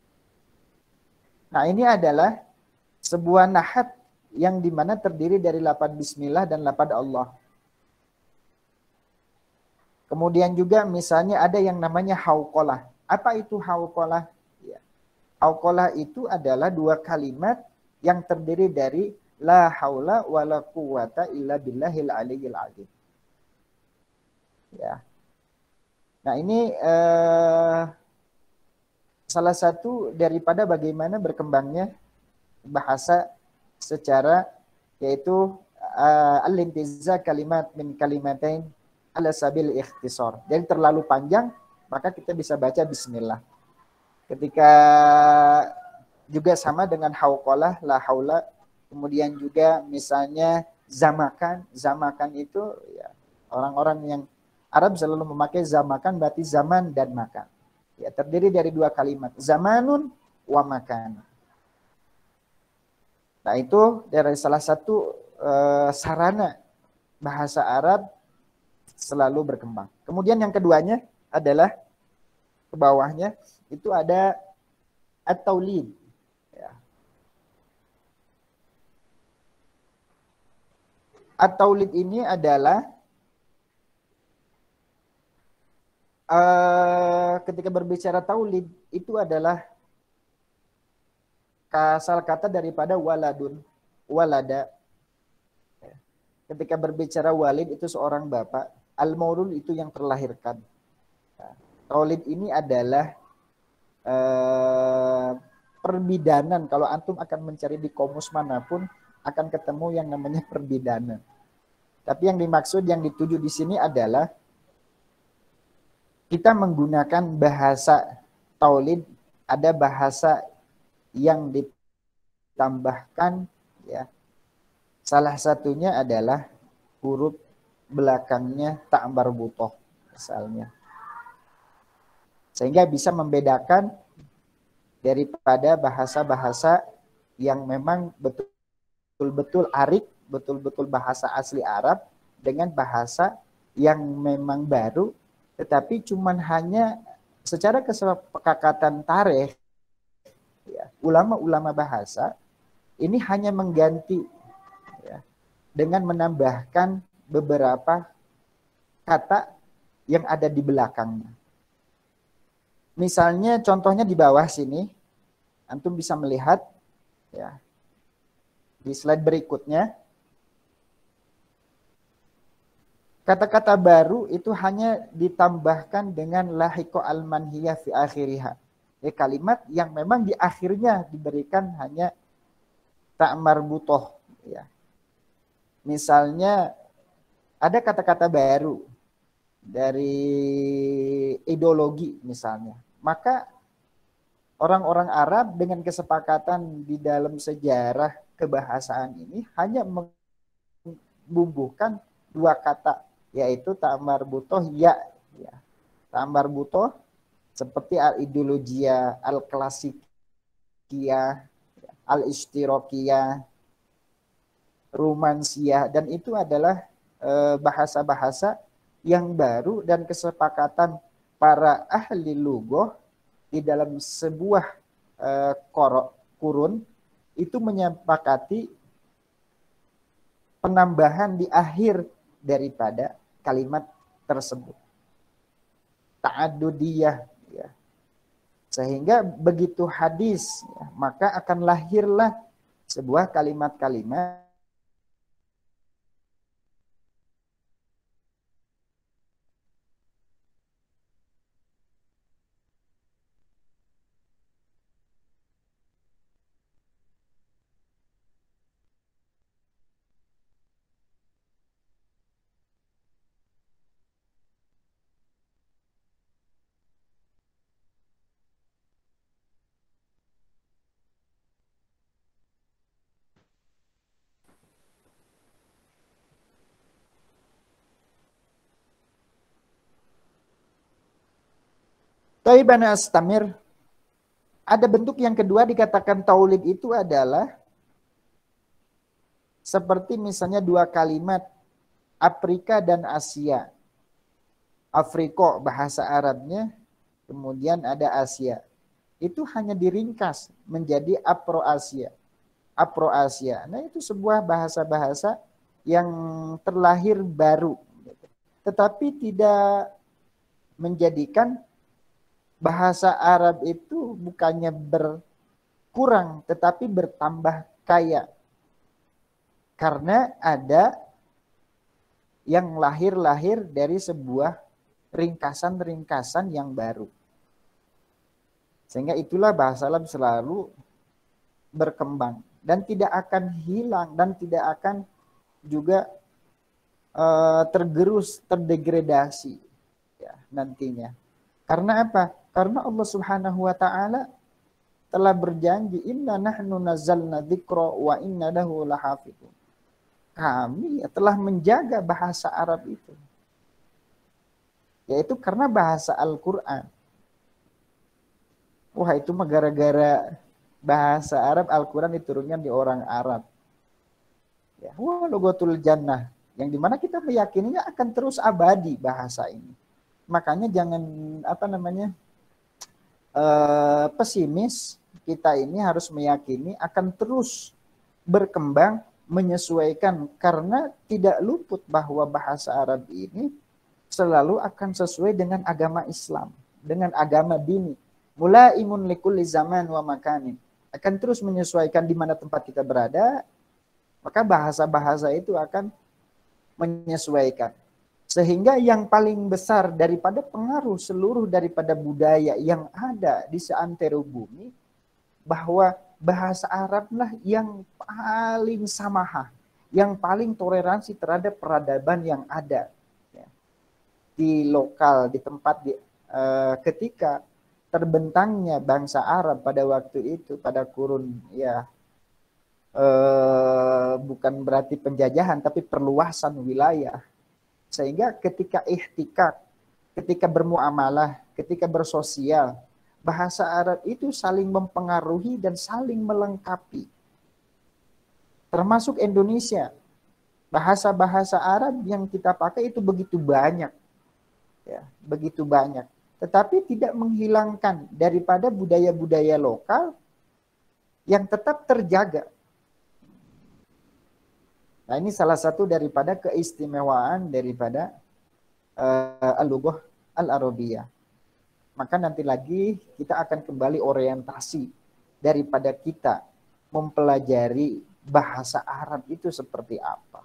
Nah, ini adalah sebuah nahat yang dimana terdiri dari lafaz bismillah dan lafaz Allah. Kemudian juga misalnya ada yang namanya hauqalah. Apa itu hauqalah? Ya. Hauqalah itu adalah dua kalimat yang terdiri dari la haula wala quwata illa billahil aliyyil azim. Ya. Nah, ini salah satu daripada bagaimana berkembangnya bahasa secara, yaitu al-intiza kalimat min kalimatain ala sabil ikhtisar. Jadi terlalu panjang, maka kita bisa baca bismillah. Ketika juga sama dengan hauqalah, la haula. Kemudian juga misalnya zamakan. Zamakan itu ya, orang-orang yang Arab selalu memakai zamakan, berarti zaman dan makan. Ya, terdiri dari dua kalimat, zamanun wa makan. Nah, itu dari salah satu sarana bahasa Arab selalu berkembang. Kemudian yang keduanya adalah ke bawahnya itu ada at-taulid. At-taulid ini adalah ketika berbicara taulid itu adalah asal kata daripada waladun, walada. Ketika berbicara walid itu seorang bapak, al-maulud itu yang terlahirkan. Taulid ini adalah perbidanan. Kalau antum akan mencari di komus manapun akan ketemu yang namanya perbidanan. Tapi yang dimaksud, yang dituju di sini adalah kita menggunakan bahasa taulid, ada bahasa yang ditambahkan, ya. Salah satunya adalah huruf belakangnya tak marbuthah misalnya. Sehingga bisa membedakan daripada bahasa-bahasa yang memang betul-betul arik, betul-betul bahasa asli Arab dengan bahasa yang memang baru, tetapi cuman hanya secara kesepakatan tarikh, ya, ulama-ulama bahasa ini hanya mengganti, ya, dengan menambahkan beberapa kata yang ada di belakangnya. Misalnya contohnya di bawah sini, antum bisa melihat, ya, di slide berikutnya, kata-kata baru itu hanya ditambahkan dengan lahiqo al-manhiyah fi akhiriha. Ya, kalimat yang memang di akhirnya diberikan hanya tak marbuthah, ya. Misalnya ada kata-kata baru dari ideologi misalnya. Maka orang-orang Arab dengan kesepakatan di dalam sejarah kebahasaan ini hanya membubuhkan dua kata, yaitu tak marbuthah ya. Tak marbuthah seperti al-ideologia, al-klasikiyah, al-ishtirakiyah, romansiyah, dan itu adalah bahasa-bahasa yang baru dan kesepakatan para ahli lughah di dalam sebuah kurun itu menyepakati penambahan di akhir daripada kalimat tersebut. ta'adudiyah, ya. Sehingga begitu hadis, ya, maka akan lahirlah sebuah kalimat-kalimat Taibana astamir. Ada bentuk yang kedua dikatakan taulid itu adalah seperti misalnya dua kalimat Afrika dan Asia. Afrika bahasa Arabnya, kemudian ada Asia. Itu hanya diringkas menjadi Afro-Asia. Afro-Asia. Nah, itu sebuah bahasa-bahasa yang terlahir baru. Tetapi tidak menjadikan bahasa Arab itu bukannya berkurang, tetapi bertambah kaya. Karena ada yang lahir-lahir dari sebuah ringkasan-ringkasan yang baru. Sehingga itulah bahasa Arab selalu berkembang. Dan tidak akan hilang, dan tidak akan juga tergerus, terdegradasi ya, nantinya. Karena apa? Karena Allah Subhanahu wa taala telah berjanji, inna nahnu nazzalna dzikra wa inna lahu lahafidun. Kami telah menjaga bahasa Arab itu. Yaitu karena bahasa Al-Qur'an. Wah, itu mah gara-gara bahasa Arab, Al-Qur'an diturunkan di orang Arab. Ya, wa lugatul jannah, yang dimana kita meyakininya akan terus abadi bahasa ini. Makanya jangan pesimis, kita ini harus meyakini akan terus berkembang, menyesuaikan, karena tidak luput bahwa bahasa Arab ini selalu akan sesuai dengan agama Islam, dengan agama dini. Mulaimun likulli zaman wa makanin, akan terus menyesuaikan di mana tempat kita berada, maka bahasa-bahasa itu akan menyesuaikan. Sehingga yang paling besar daripada pengaruh seluruh daripada budaya yang ada di seantero bumi, bahwa bahasa Arablah yang paling samaha, yang paling toleransi terhadap peradaban yang ada ya, di lokal, di tempat ketika terbentangnya bangsa Arab pada waktu itu, pada kurun ya bukan berarti penjajahan, tapi perluasan wilayah. Sehingga ketika ihtikak, ketika bermuamalah, ketika bersosial, bahasa Arab itu saling mempengaruhi dan saling melengkapi. Termasuk Indonesia. Bahasa-bahasa Arab yang kita pakai itu begitu banyak. Ya, begitu banyak. Tetapi tidak menghilangkan daripada budaya-budaya lokal yang tetap terjaga. Nah, ini salah satu daripada keistimewaan daripada al-lughah al-arabiyah. Maka nanti lagi kita akan kembali orientasi daripada kita mempelajari bahasa Arab itu seperti apa.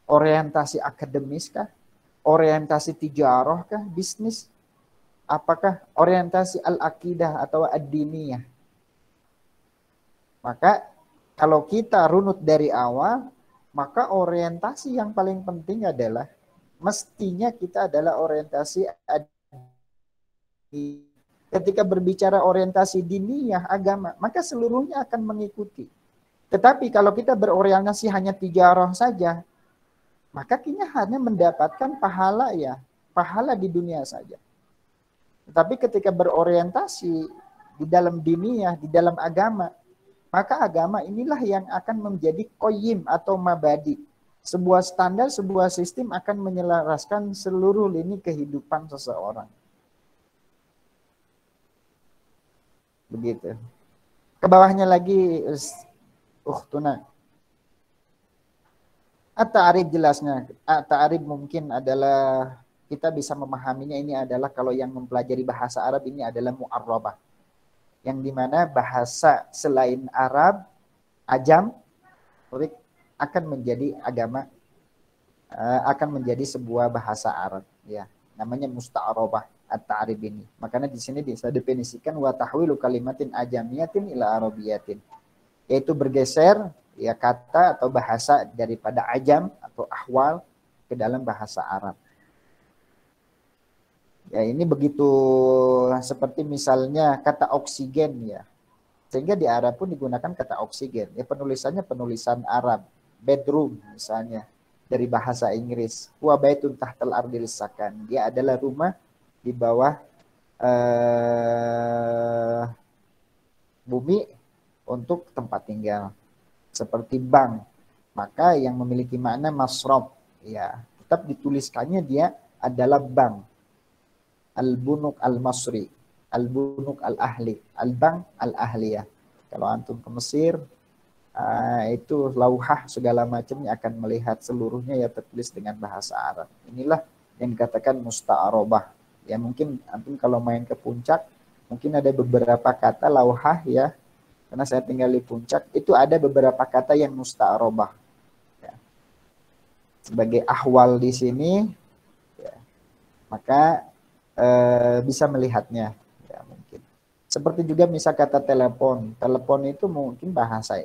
Orientasi akademis kah? Orientasi tijarah kah? Bisnis? Apakah orientasi al-aqidah atau ad-diniyah? Maka kalau kita runut dari awal, maka orientasi yang paling penting adalah mestinya kita adalah orientasi ketika berbicara orientasi diniyah agama, maka seluruhnya akan mengikuti. Tetapi kalau kita berorientasi hanya tijarah saja, maka kita hanya mendapatkan pahala ya, pahala di dunia saja. Tetapi ketika berorientasi di dalam diniyah, di dalam agama, maka agama inilah yang akan menjadi qayyim atau mabadi. Sebuah standar, sebuah sistem akan menyelaraskan seluruh lini kehidupan seseorang. Begitu. Ke bawahnya lagi, ukhtuna. At-ta'arib jelasnya. At-ta'arib mungkin adalah kita bisa memahaminya ini adalah kalau yang mempelajari bahasa Arab ini adalah mu'arrabah. Yang dimana bahasa selain Arab, ajam, akan menjadi agama, akan menjadi sebuah bahasa Arab. Ya, namanya musta'arabah at-ta'rib ini. Makanya di sini bisa definisikan wa tahwilu kalimatin ajamiyatin ila arabiyatin. Yaitu bergeser ya kata atau bahasa daripada ajam atau ahwal ke dalam bahasa Arab. Ya, ini begitu seperti misalnya kata oksigen ya. Sehingga di Arab pun digunakan kata oksigen. Ya, penulisannya penulisan Arab. Bedroom misalnya dari bahasa Inggris. Wa baitun tahtal ardil sakan. Dia adalah rumah di bawah bumi untuk tempat tinggal. Seperti bank. Maka yang memiliki makna masrob. Ya, tetap dituliskannya dia adalah bank. Al-bunuk al-masri, al-bunuk al-ahli, al-bank al-ahliyah. Kalau antum ke Mesir, itu lauhah segala macamnya akan melihat seluruhnya ya tertulis dengan bahasa Arab. Inilah yang dikatakan musta'arabah. Ya mungkin antum kalau main ke puncak, mungkin ada beberapa kata lauhah ya, karena saya tinggal di puncak, itu ada beberapa kata yang musta'arabah. Ya. Sebagai ahwal di sini, ya, maka bisa melihatnya ya mungkin seperti juga misal kata telepon itu mungkin bahasa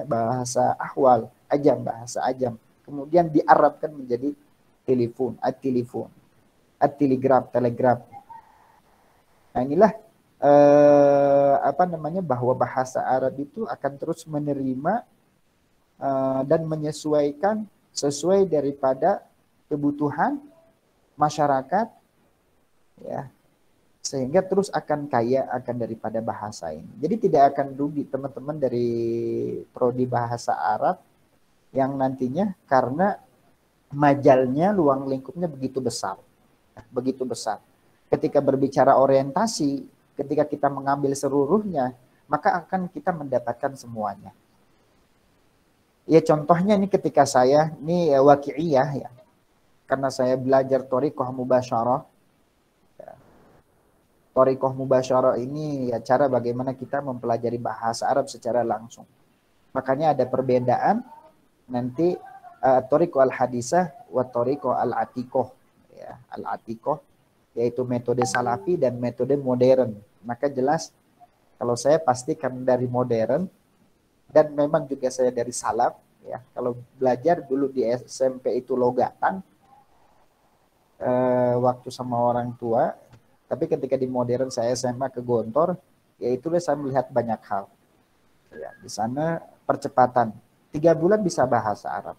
bahasa ahwal ajam, bahasa ajam, kemudian diarabkan menjadi telepon, telegraf. Nah inilah bahwa bahasa Arab itu akan terus menerima dan menyesuaikan sesuai daripada kebutuhan masyarakat ya, sehingga terus akan kaya akan daripada bahasa ini. Jadi tidak akan rugi teman-teman dari prodi bahasa Arab yang nantinya karena majalnya, luang lingkupnya begitu besar. Ketika berbicara orientasi, ketika kita mengambil seluruhnya, maka akan kita mendapatkan semuanya. Ya contohnya ini ketika saya ini waqi'iyah ya. Karena saya belajar thariqah mubasyarah. Thariqah mubasyarah ini ya cara bagaimana kita mempelajari bahasa Arab secara langsung. Makanya ada perbedaan nanti thariqah al-hadisah wa thariqah al-atiqah. Ya, al-atiqah yaitu metode salafi dan metode modern. Maka jelas kalau saya pastikan dari modern dan memang juga saya dari salaf ya. Kalau belajar dulu di SMP itu logatan waktu sama orang tua, tapi ketika di modern saya SMA ke Gontor, yaitu saya melihat banyak hal. Ya, di sana percepatan 3 bulan bisa bahasa Arab,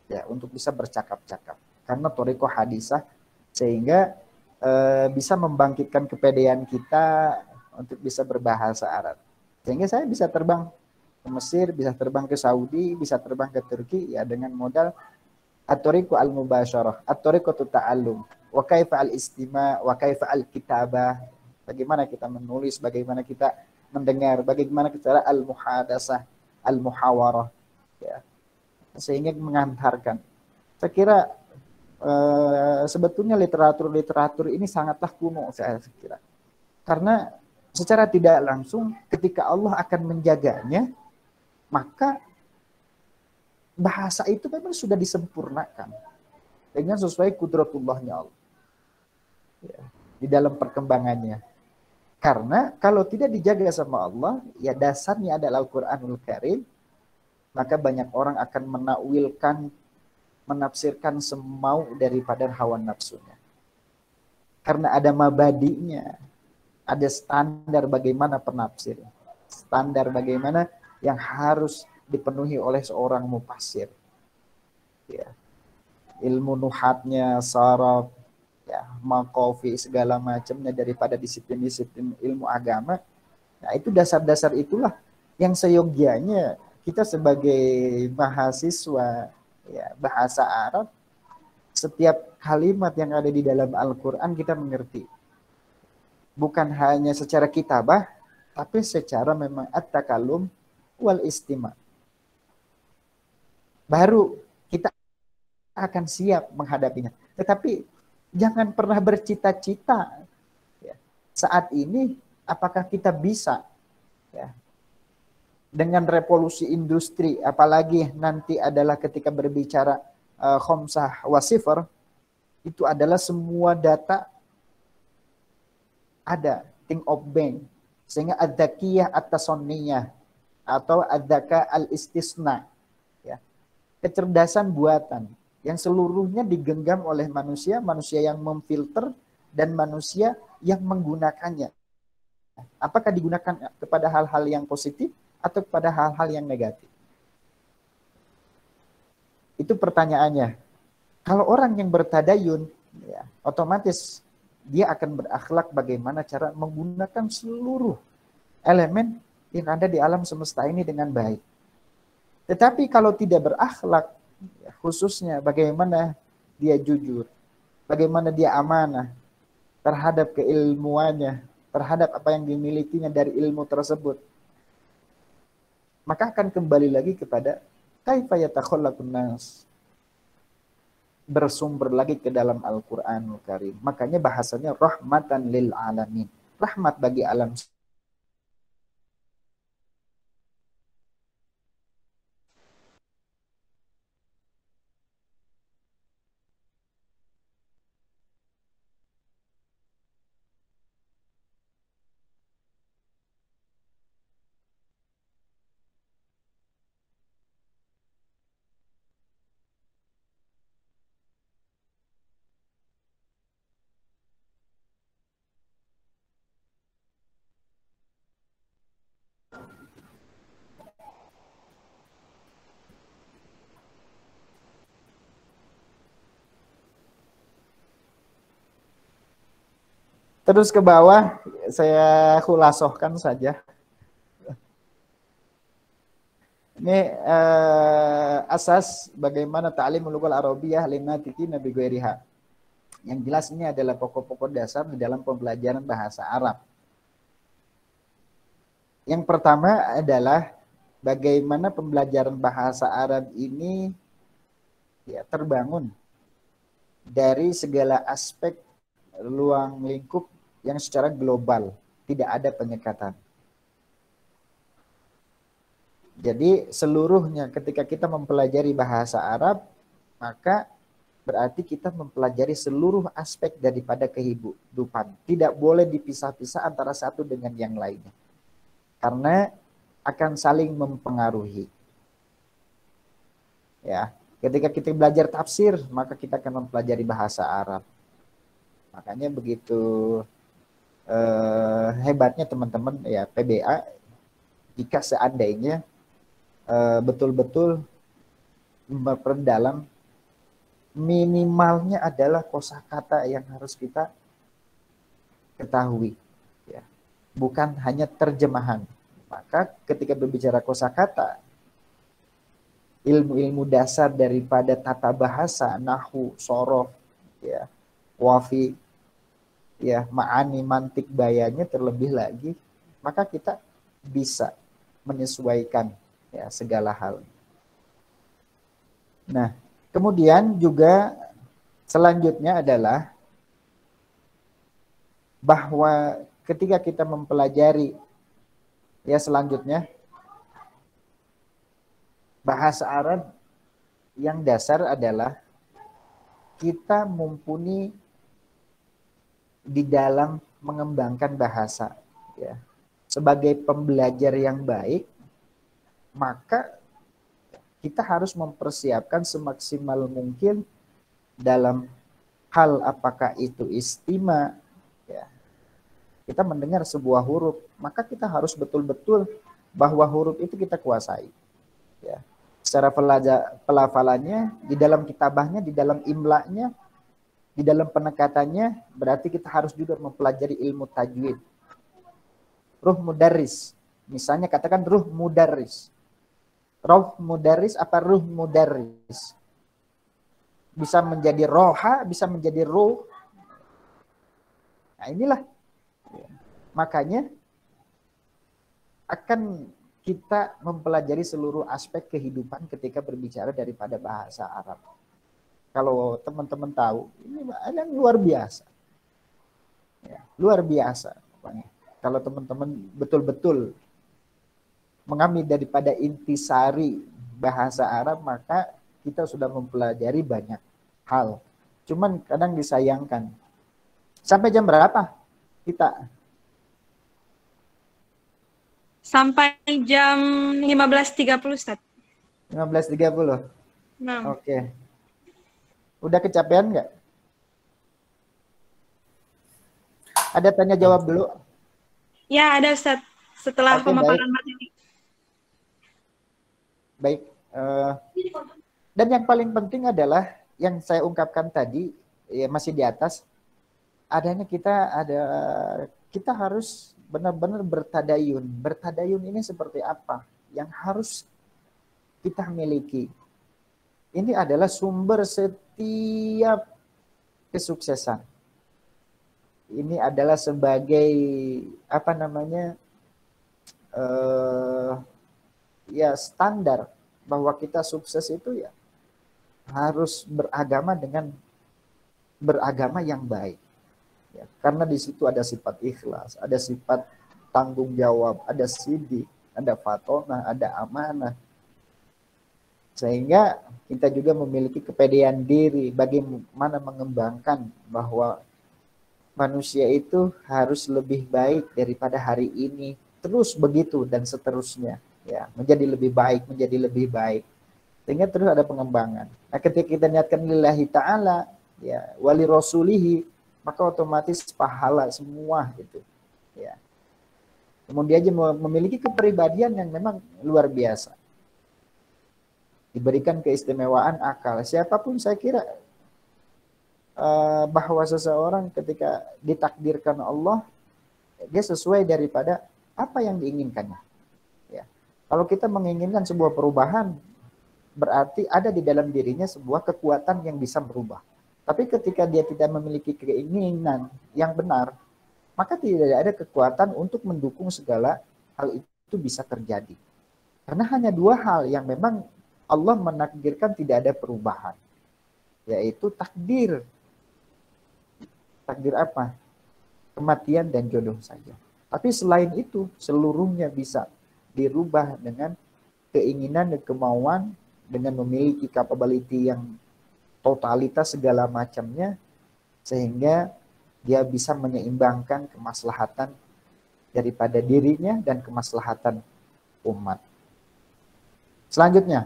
ya untuk bisa bercakap-cakap. Karena thariqah hadisah sehingga bisa membangkitkan kepedean kita untuk bisa berbahasa Arab. Sehingga saya bisa terbang ke Mesir, bisa terbang ke Saudi, bisa terbang ke Turki ya dengan modal at-thariqu al-mubasyarah, at-thariqatu ta'allum, wa kaifa al-istima', wa kaifa al-kitabah. Bagaimana kita menulis, bagaimana kita mendengar, bagaimana kita al-muhadasah, al-muhawarah. Ya. Sehingga mengantarkan. Saya kira sebetulnya literatur ini sangatlah kuno saya kira. Karena secara tidak langsung ketika Allah akan menjaganya, maka bahasa itu memang sudah disempurnakan dengan sesuai kudratullahnya Allah ya, di dalam perkembangannya. Karena kalau tidak dijaga sama Allah, ya dasarnya adalah Al-Quranul Karim, maka banyak orang akan menakwilkan, menafsirkan semau daripada hawa nafsunya. Karena ada mabadinya, ada standar bagaimana penafsir, standar bagaimana yang harus dipenuhi oleh seorang mufassir. Ya. Ilmu nuhatnya, saraf, ya, maqafi segala macamnya daripada disiplin-disiplin ilmu agama. Nah, itu dasar-dasar itulah yang seyogianya kita sebagai mahasiswa ya, bahasa Arab, setiap kalimat yang ada di dalam Al-Qur'an kita mengerti. Bukan hanya secara kitabah, tapi secara memang at-takallum wal istima'. Baru kita kita akan siap menghadapinya. Tetapi jangan pernah bercita-cita ya, saat ini apakah kita bisa ya, dengan revolusi industri, apalagi nanti adalah ketika berbicara khomsah wasifar, itu adalah semua data ada, think of bank, sehingga adzakiyah at-tasonniyah atau adzaka al-istisna, ya, kecerdasan buatan yang seluruhnya digenggam oleh manusia, manusia yang memfilter dan manusia yang menggunakannya. Apakah digunakan kepada hal-hal yang positif atau kepada hal-hal yang negatif? Itu pertanyaannya. Kalau orang yang bertadayun, ya, otomatis dia akan berakhlak bagaimana cara menggunakan seluruh elemen yang ada di alam semesta ini dengan baik. Tetapi kalau tidak berakhlak, ya, khususnya bagaimana dia jujur, bagaimana dia amanah terhadap keilmuannya, terhadap apa yang dimilikinya dari ilmu tersebut, maka akan kembali lagi kepada kaifa yatakhallaqun nas, bersumber lagi ke dalam Al-Qur'anul Karim. Makanya bahasanya rahmatan lil alamin, rahmat bagi alam. Terus ke bawah saya khulasohkan saja. Ini asas bagaimana ta'limul lughal arabiyyah linatiqina bi ghairiha. Yang jelas ini adalah pokok-pokok dasar di dalam pembelajaran bahasa Arab. Yang pertama adalah bagaimana pembelajaran bahasa Arab ini ya, terbangun dari segala aspek ruang lingkup yang secara global, tidak ada penyekatan. Jadi seluruhnya ketika kita mempelajari bahasa Arab, maka berarti kita mempelajari seluruh aspek daripada kehidupan. Tidak boleh dipisah-pisah antara satu dengan yang lainnya. Karena akan saling mempengaruhi. Ya, ketika kita belajar tafsir, maka kita akan mempelajari bahasa Arab. Makanya begitu hebatnya teman-teman ya PBA, jika seandainya betul-betul memperdalam, minimalnya adalah kosakata yang harus kita ketahui, ya, bukan hanya terjemahan. Maka ketika berbicara kosakata, ilmu-ilmu dasar daripada tata bahasa, nahwu, sorof, ya, wafi, ya, ma'ani, mantik, bayanya terlebih lagi, maka kita bisa menyesuaikan ya segala hal. Nah, kemudian juga selanjutnya adalah bahwa ketika kita mempelajari ya selanjutnya bahasa Arab, yang dasar adalah kita mumpuni di dalam mengembangkan bahasa ya. Sebagai pembelajar yang baik, maka kita harus mempersiapkan semaksimal mungkin dalam hal apakah itu istima ya. Kita mendengar sebuah huruf, maka kita harus betul-betul bahwa huruf itu kita kuasai ya. Secara pelafalannya, di dalam kitabahnya, di dalam imlanya, di dalam penekatannya, berarti kita harus juga mempelajari ilmu tajwid. Ruh mudarris, misalnya katakan ruh mudarris. Roh mudarris apa ruh mudarris? Bisa menjadi roha, bisa menjadi ruh. Nah inilah. Makanya akan kita mempelajari seluruh aspek kehidupan ketika berbicara daripada bahasa Arab. Kalau teman-teman tahu, ini yang luar biasa. Ya, luar biasa. Pokoknya. Kalau teman-teman betul-betul mengambil daripada intisari bahasa Arab, maka kita sudah mempelajari banyak hal. Cuman kadang disayangkan. Sampai jam berapa kita? Sampai jam 15.30, Ustaz. 15.30. Nah. Oke. Udah kecapean nggak? Ada tanya jawab dulu? Ya, ada Ustaz. Setelah Oke, pemaparan materi. Baik. Dan yang paling penting adalah yang saya ungkapkan tadi, ya masih di atas, adanya kita harus benar-benar bertadayun. Bertadayun ini seperti apa? Yang harus kita miliki. Ini adalah sumber setiap kesuksesan. Ini adalah sebagai apa namanya ya standar bahwa kita sukses itu ya harus beragama dengan beragama yang baik. Ya, karena di situ ada sifat ikhlas, ada sifat tanggung jawab, ada sidik, ada fatonah, ada amanah. Sehingga kita juga memiliki kepedean diri bagaimana mengembangkan bahwa manusia itu harus lebih baik daripada hari ini. Terus begitu dan seterusnya. Ya, menjadi lebih baik, menjadi lebih baik. Sehingga terus ada pengembangan. Nah, ketika kita niatkan lillahi ta'ala, ya, wali rasulihi, maka otomatis pahala semua itu. Ya. Kemudian dia memiliki kepribadian yang memang luar biasa. Diberikan keistimewaan akal. Siapapun saya kira bahwa seseorang ketika ditakdirkan Allah, dia sesuai daripada apa yang diinginkannya. Ya. Kalau kita menginginkan sebuah perubahan, berarti ada di dalam dirinya sebuah kekuatan yang bisa berubah. Tapi ketika dia tidak memiliki keinginan yang benar, maka tidak ada kekuatan untuk mendukung segala hal itu bisa terjadi. Karena hanya dua hal yang memang Allah menakdirkan tidak ada perubahan, yaitu takdir. Takdir apa? Kematian dan jodoh saja. Tapi selain itu, seluruhnya bisa dirubah dengan keinginan dan kemauan, dengan memiliki capability yang totalitas segala macamnya, sehingga dia bisa menyeimbangkan kemaslahatan daripada dirinya dan kemaslahatan umat. Selanjutnya,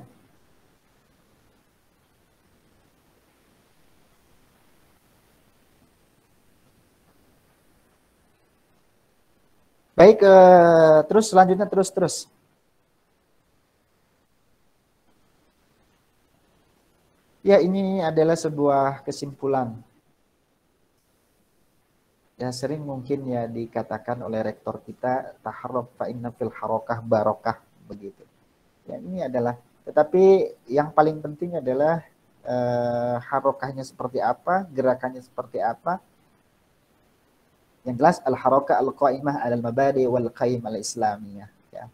baik, terus selanjutnya terus. Ya, ini adalah sebuah kesimpulan. Ya, sering mungkin ya dikatakan oleh rektor kita, taharrab fa inna fil harokah barokah, begitu. Ya, ini adalah, tetapi yang paling penting adalah harokahnya seperti apa, gerakannya seperti apa. Yang jelas al-harakah al-qaimah alal mabadi wal qaim al-islamiyah. Ya.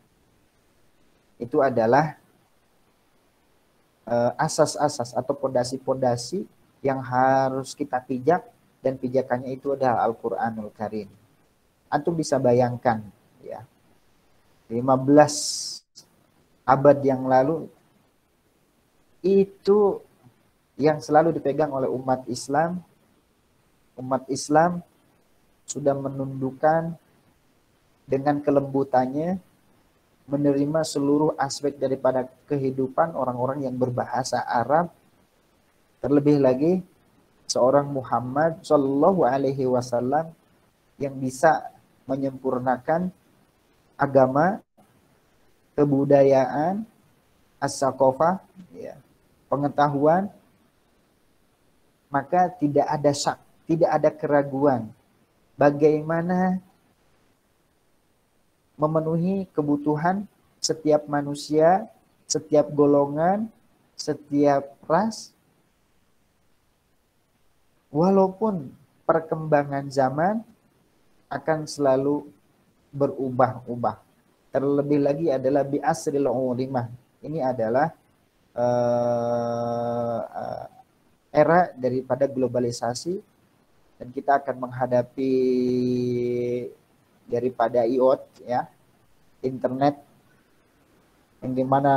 Itu adalah asas-asas atau pondasi-pondasi yang harus kita pijak, dan pijakannya itu adalah Al-Qur'anul Karim. Antum bisa bayangkan ya, 15 abad yang lalu itu yang selalu dipegang oleh umat Islam. Umat Islam sudah menundukkan dengan kelembutannya, menerima seluruh aspek daripada kehidupan orang-orang yang berbahasa Arab. Terlebih lagi seorang Muhammad Shallallahu Alaihi Wasallam yang bisa menyempurnakan agama, kebudayaan, as-saqafah, ya, pengetahuan, maka tidak ada syak, tidak ada keraguan bagaimana memenuhi kebutuhan setiap manusia, setiap golongan, setiap ras. Walaupun perkembangan zaman akan selalu berubah-ubah. Terlebih lagi adalah bi asril ulimah. Ini adalah era daripada globalisasi, dan kita akan menghadapi daripada IoT, ya, internet, yang dimana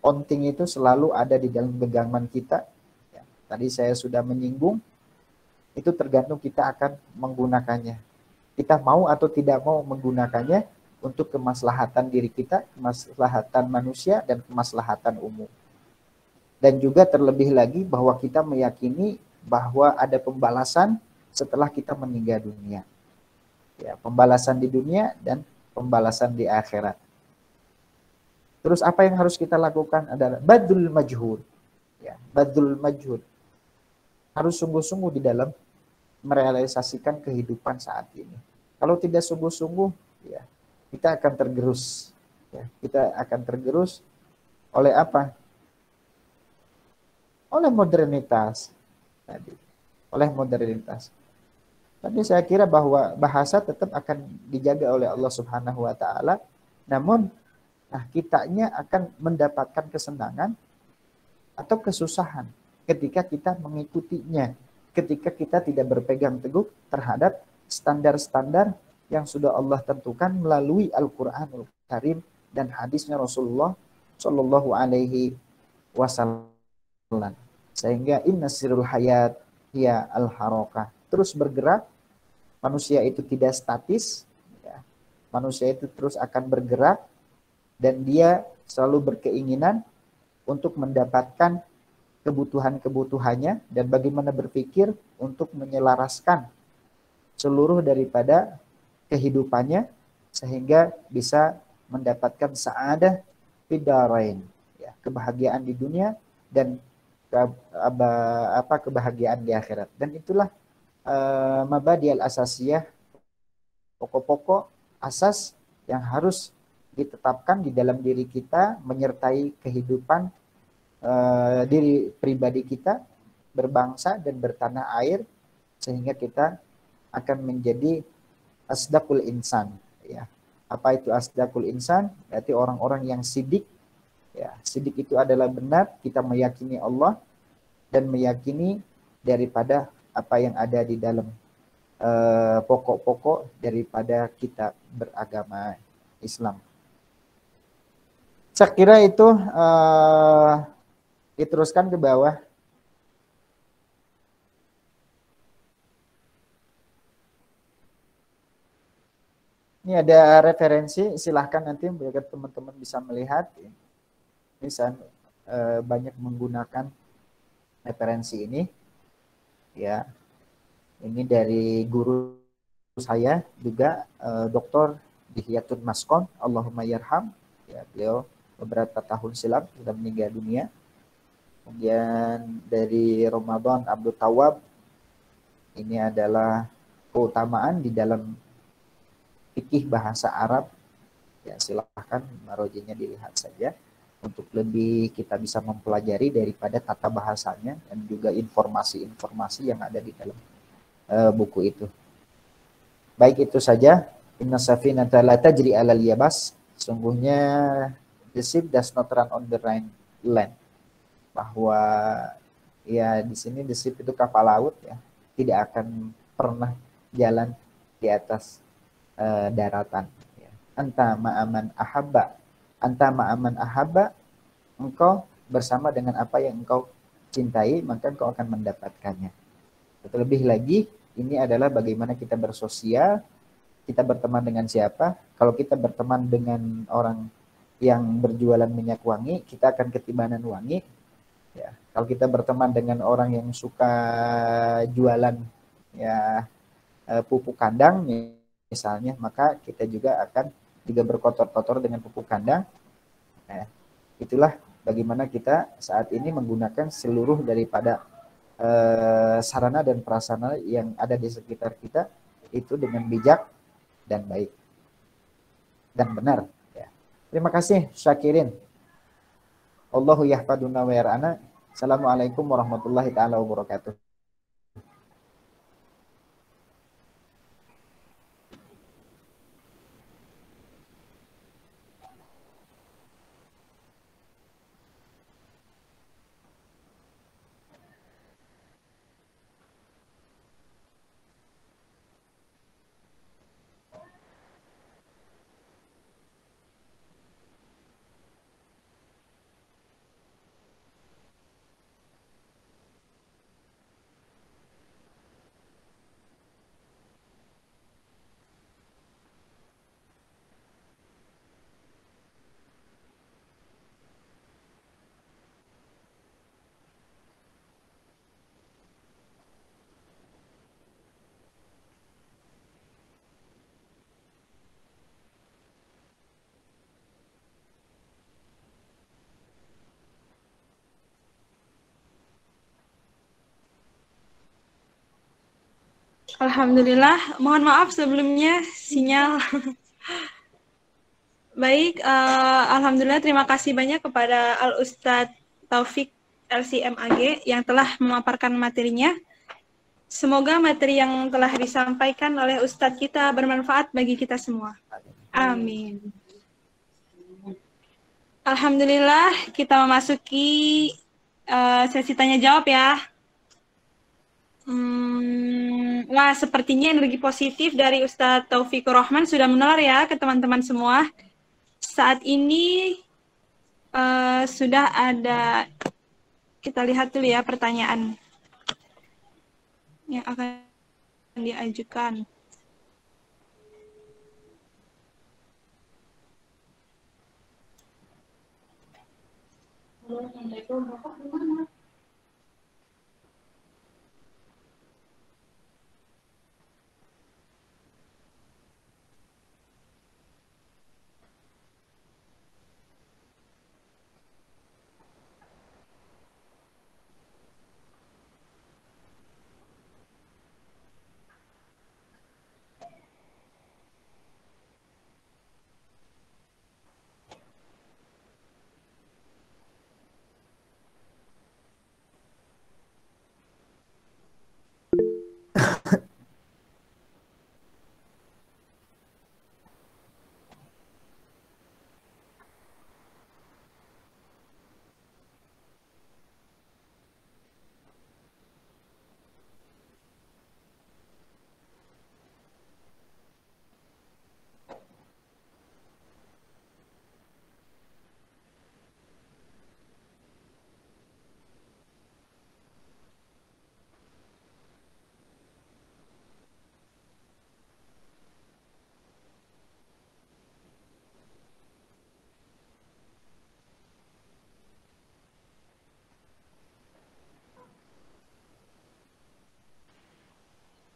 onting itu selalu ada di dalam genggaman kita. Ya, tadi saya sudah menyinggung, itu tergantung kita akan menggunakannya. Kita mau atau tidak mau menggunakannya untuk kemaslahatan diri kita, kemaslahatan manusia, dan kemaslahatan umum. Dan juga terlebih lagi bahwa kita meyakini bahwa ada pembalasan setelah kita meninggal dunia. Ya, pembalasan di dunia dan pembalasan di akhirat. Terus apa yang harus kita lakukan adalah badul majhud. Ya, badul majhud. Harus sungguh-sungguh di dalam merealisasikan kehidupan saat ini. Kalau tidak sungguh-sungguh, ya, kita akan tergerus. Ya, kita akan tergerus oleh apa? Oleh modernitas. Tadi. Oleh modernitas. Tapi saya kira bahwa bahasa tetap akan dijaga oleh Allah Subhanahu wa taala. Namun kitanya akan mendapatkan kesenangan atau kesusahan ketika kita mengikutinya, ketika kita tidak berpegang teguh terhadap standar-standar yang sudah Allah tentukan melalui Al-Qur'anul Karim dan hadisnya Rasulullah Shallallahu alaihi wasallam. Sehingga inna sirul hayat hiya al-harakah. Terus bergerak, manusia itu tidak statis, ya. Manusia itu terus akan bergerak, dan dia selalu berkeinginan untuk mendapatkan kebutuhan-kebutuhannya dan bagaimana berpikir untuk menyelaraskan seluruh daripada kehidupannya sehingga bisa mendapatkan sa'adah fid dharain, ya, kebahagiaan di dunia dan kebahagiaan di akhirat. Dan itulah mabadi al-asasiyah, pokok-pokok asas yang harus ditetapkan di dalam diri kita, menyertai kehidupan diri pribadi kita, berbangsa dan bertanah air, sehingga kita akan menjadi asdaqul insan. Ya. Apa itu asdaqul insan? Berarti orang-orang yang sidik. Ya, sidik itu adalah benar, kita meyakini Allah dan meyakini daripada apa yang ada di dalam pokok-pokok daripada kita beragama Islam. Saya kira itu diteruskan ke bawah. Ini ada referensi, silahkan nanti biar teman-teman bisa melihat. Ini saya banyak menggunakan referensi ini. Ya, ini dari guru saya juga, Dr. Dihyatun Maskon, Allahumma yarham. Ya, beliau beberapa tahun silam sudah meninggal dunia. Kemudian dari Ramadan Abdul Tawab, ini adalah keutamaan di dalam fikih bahasa Arab. Ya, silahkan marojinya dilihat saja untuk lebih kita bisa mempelajari daripada tata bahasanya dan juga informasi-informasi yang ada di dalam buku itu. Baik, itu saja. Inna safinata la tajri 'alal yabas. Sungguhnya the ship does not run on the land. Bahwa ya di sini the ship itu kapal laut, ya, tidak akan pernah jalan di atas daratan. Ya. Anta ma'aman ahabba. Anta ma'aman ahabba, engkau bersama dengan apa yang engkau cintai, maka engkau akan mendapatkannya. Terlebih lagi, ini adalah bagaimana kita bersosial, kita berteman dengan siapa. Kalau kita berteman dengan orang yang berjualan minyak wangi, kita akan ketibanan wangi. Ya. Kalau kita berteman dengan orang yang suka jualan, ya, pupuk kandang misalnya, maka kita juga akan berkotor-kotor dengan pupuk kandang. Nah, itulah bagaimana kita saat ini menggunakan seluruh daripada sarana dan prasarana yang ada di sekitar kita itu dengan bijak dan baik dan benar. Ya. Terima kasih Syakirin. Allahu yahfaduna wa yar'ana. Assalamualaikum warahmatullahi taala wabarakatuh. Alhamdulillah, mohon maaf sebelumnya sinyal. Baik, Alhamdulillah terima kasih banyak kepada Al-Ustadz Taufik LCMAG yang telah memaparkan materinya. Semoga materi yang telah disampaikan oleh Ustadz kita bermanfaat bagi kita semua. Amin. Alhamdulillah, kita memasuki sesi tanya jawab ya. Wah, sepertinya energi positif dari Ustadz Taufikur Rahman sudah menular ya ke teman-teman semua. Saat ini sudah ada, kita lihat dulu ya pertanyaan yang akan diajukan.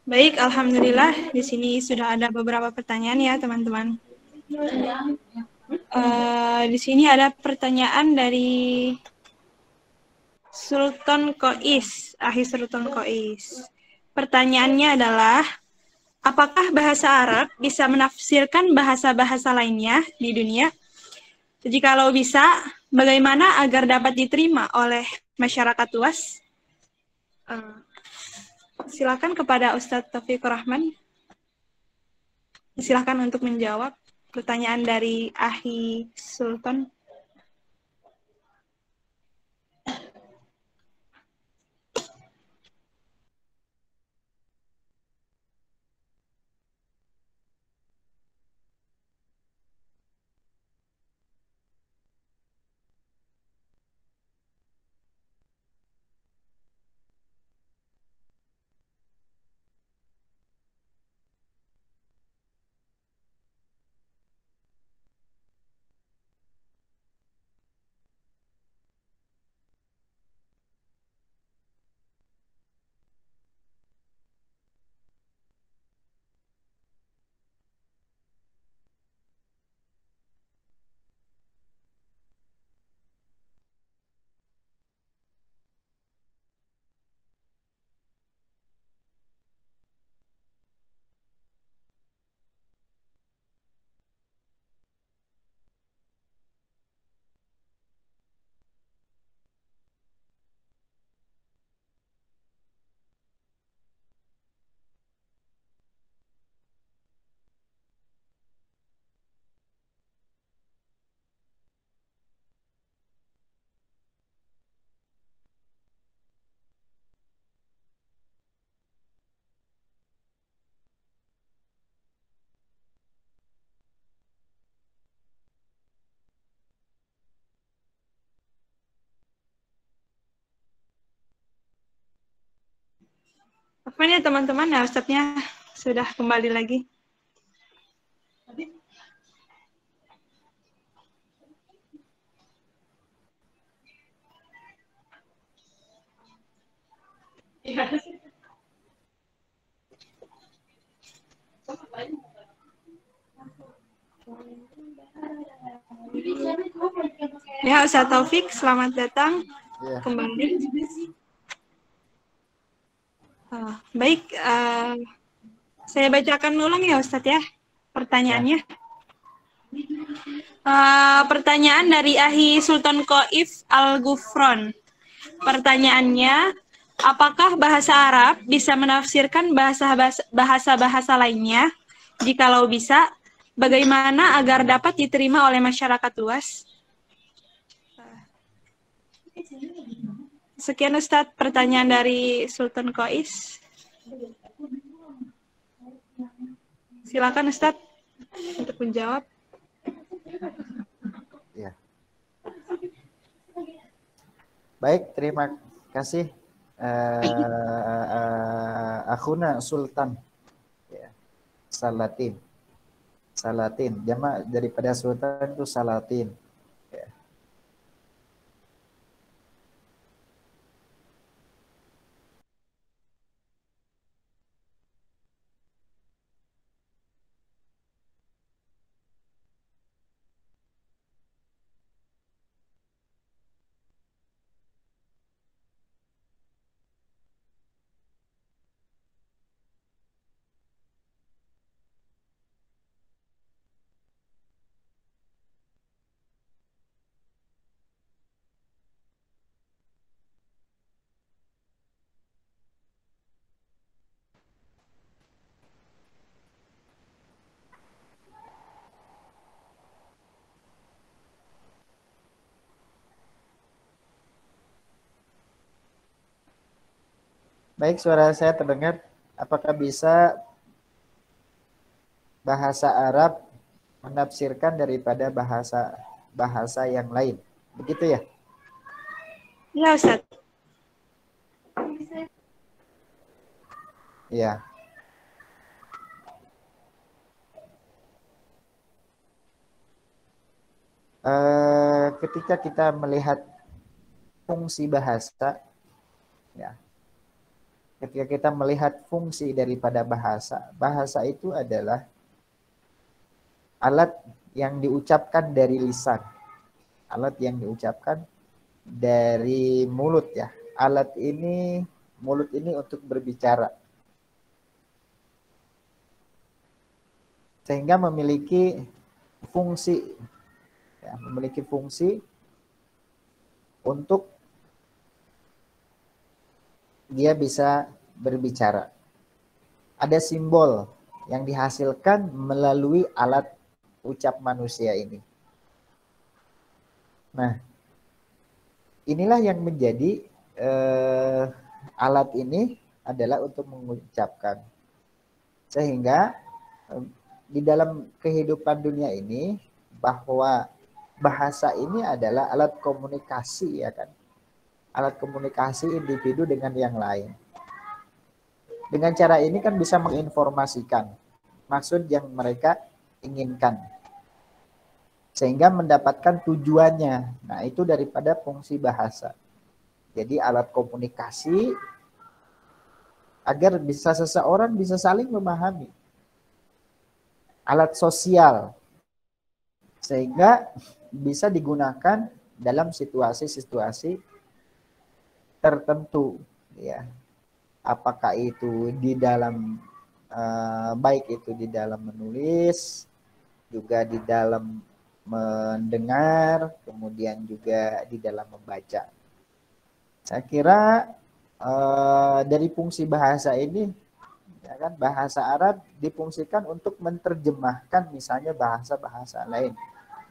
Baik, Alhamdulillah di sini sudah ada beberapa pertanyaan ya teman-teman. Di sini ada pertanyaan dari Sultan Kois, Ahi Sultan Kois. Pertanyaannya adalah, apakah bahasa Arab bisa menafsirkan bahasa-bahasa lainnya di dunia? Jadi kalau bisa, bagaimana agar dapat diterima oleh masyarakat luas? Silakan kepada Ustadz Taufikur Rahman. Silakan untuk menjawab pertanyaan dari Ahi Sultan. Apa ya teman-teman, ya Ustadznya sudah kembali lagi. Ya Ustadz Taufik, selamat datang kembali. Baik, Saya bacakan ulang ya Ustadz ya pertanyaannya. Pertanyaan dari Ahi Sultan Qoif Al-Gufron. Pertanyaannya, apakah bahasa Arab bisa menafsirkan bahasa-bahasa lainnya? Jikalau bisa, bagaimana agar dapat diterima oleh masyarakat luas? Sekian Ustadz pertanyaan dari Sultan Qois. Silakan Ustadz untuk menjawab. Ya. Baik, terima kasih Akhuna Sultan. Ya. Salatin. Jamak daripada Sultan itu Salatin. Ya. Baik, suara saya terdengar. Apakah bisa bahasa Arab menafsirkan daripada bahasa yang lain? Begitu ya? Ya Ustadz. Ya. Ketika kita melihat fungsi bahasa, ya, ketika kita melihat fungsi daripada bahasa itu adalah alat yang diucapkan dari lisan, alat yang diucapkan dari mulut ya. Mulut ini untuk berbicara, sehingga memiliki fungsi untuk dia bisa berbicara. Ada simbol yang dihasilkan melalui alat ucap manusia ini. Nah, inilah yang menjadi alat ini adalah untuk mengucapkan. Sehingga di dalam kehidupan dunia ini, bahwa bahasa ini adalah alat komunikasi, ya kan? Alat komunikasi individu dengan yang lain. Dengan cara ini kan bisa menginformasikan maksud yang mereka inginkan, sehingga mendapatkan tujuannya. Nah, itu daripada fungsi bahasa. Jadi alat komunikasi agar bisa seseorang bisa saling memahami. Alat sosial, sehingga bisa digunakan dalam situasi-situasi tertentu, ya. Apakah itu di dalam baik itu di dalam menulis, juga di dalam mendengar, kemudian juga di dalam membaca. Saya kira dari fungsi bahasa ini, ya kan, bahasa Arab difungsikan untuk menerjemahkan misalnya bahasa-bahasa lain.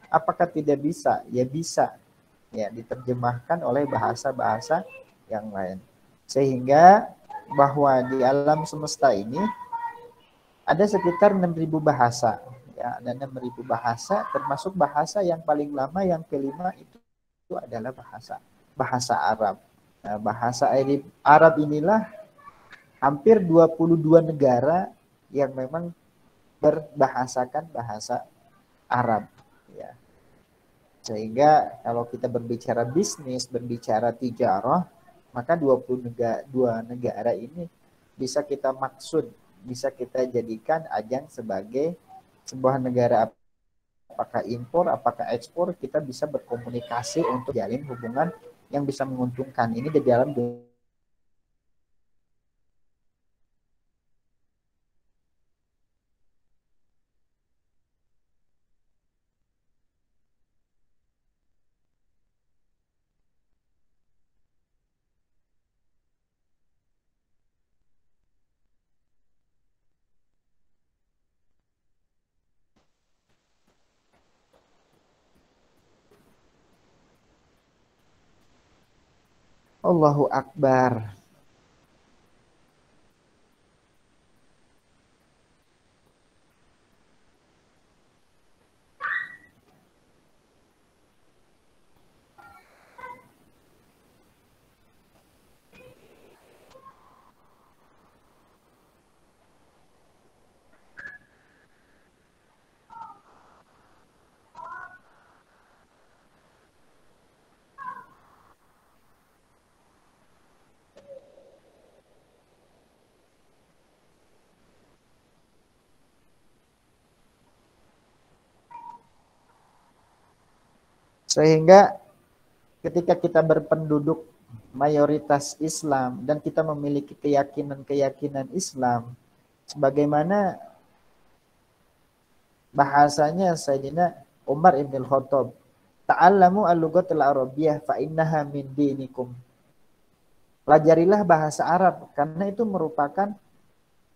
Apakah tidak bisa? Ya bisa, ya, diterjemahkan oleh bahasa-bahasa yang lain. Sehingga bahwa di alam semesta ini ada sekitar 6.000 bahasa. Ya, ada 6.000 bahasa, termasuk bahasa yang paling lama yang kelima itu adalah bahasa Arab. Nah, bahasa Arab inilah hampir 22 negara yang memang berbahasakan bahasa Arab, ya. Sehingga kalau kita berbicara bisnis, berbicara tijarah, maka 22 negara ini bisa kita maksud, bisa kita jadikan ajang sebagai sebuah negara, apakah impor, apakah ekspor, kita bisa berkomunikasi untuk jalin hubungan yang bisa menguntungkan. Ini di dalam Allahu Akbar. Sehingga ketika kita berpenduduk mayoritas Islam dan kita memiliki keyakinan-keyakinan Islam, sebagaimana bahasanya Sayyidina Umar ibn Khattab, ta'allamu al-lughatil arabiyyah fa innaha min dinikum. Pelajarilah bahasa Arab karena itu merupakan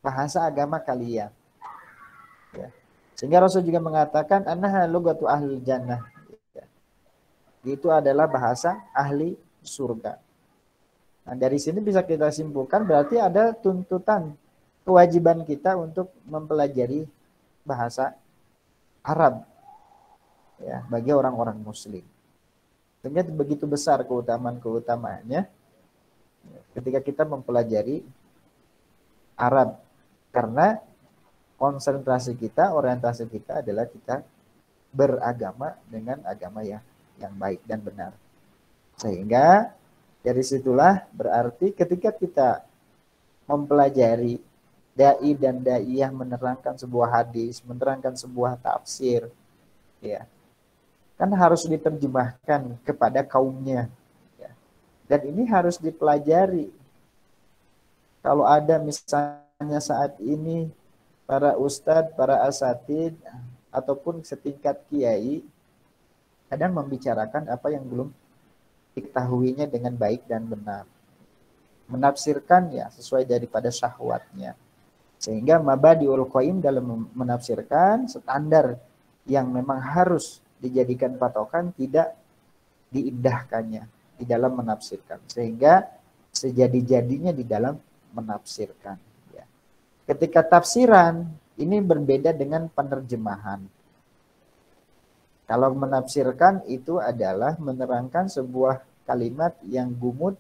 bahasa agama kalian. Ya. Sehingga Rasul juga mengatakan annaha lughatu ahlil jannah. Itu adalah bahasa ahli surga. Nah, dari sini bisa kita simpulkan berarti ada tuntutan kewajiban kita untuk mempelajari bahasa Arab ya bagi orang-orang muslim. Sehingga begitu besar keutamaannya ketika kita mempelajari Arab karena konsentrasi kita, orientasi kita adalah kita beragama dengan agama yang baik dan benar. Sehingga dari situlah berarti ketika kita mempelajari dai dan daiyah menerangkan sebuah hadis, menerangkan sebuah tafsir, ya, kan harus diterjemahkan kepada kaumnya. Ya. Dan ini harus dipelajari. Kalau ada misalnya saat ini para ustadz, para asatid, ataupun setingkat kiai, kadang membicarakan apa yang belum diketahuinya dengan baik dan benar. Menafsirkan ya sesuai daripada syahwatnya. Sehingga mabadiul qaim dalam menafsirkan standar yang memang harus dijadikan patokan tidak diindahkannya di dalam menafsirkan. Sehingga sejadi-jadinya di dalam menafsirkan. Ya. Ketika tafsiran ini berbeda dengan penerjemahan. Kalau menafsirkan itu adalah menerangkan sebuah kalimat yang gumut,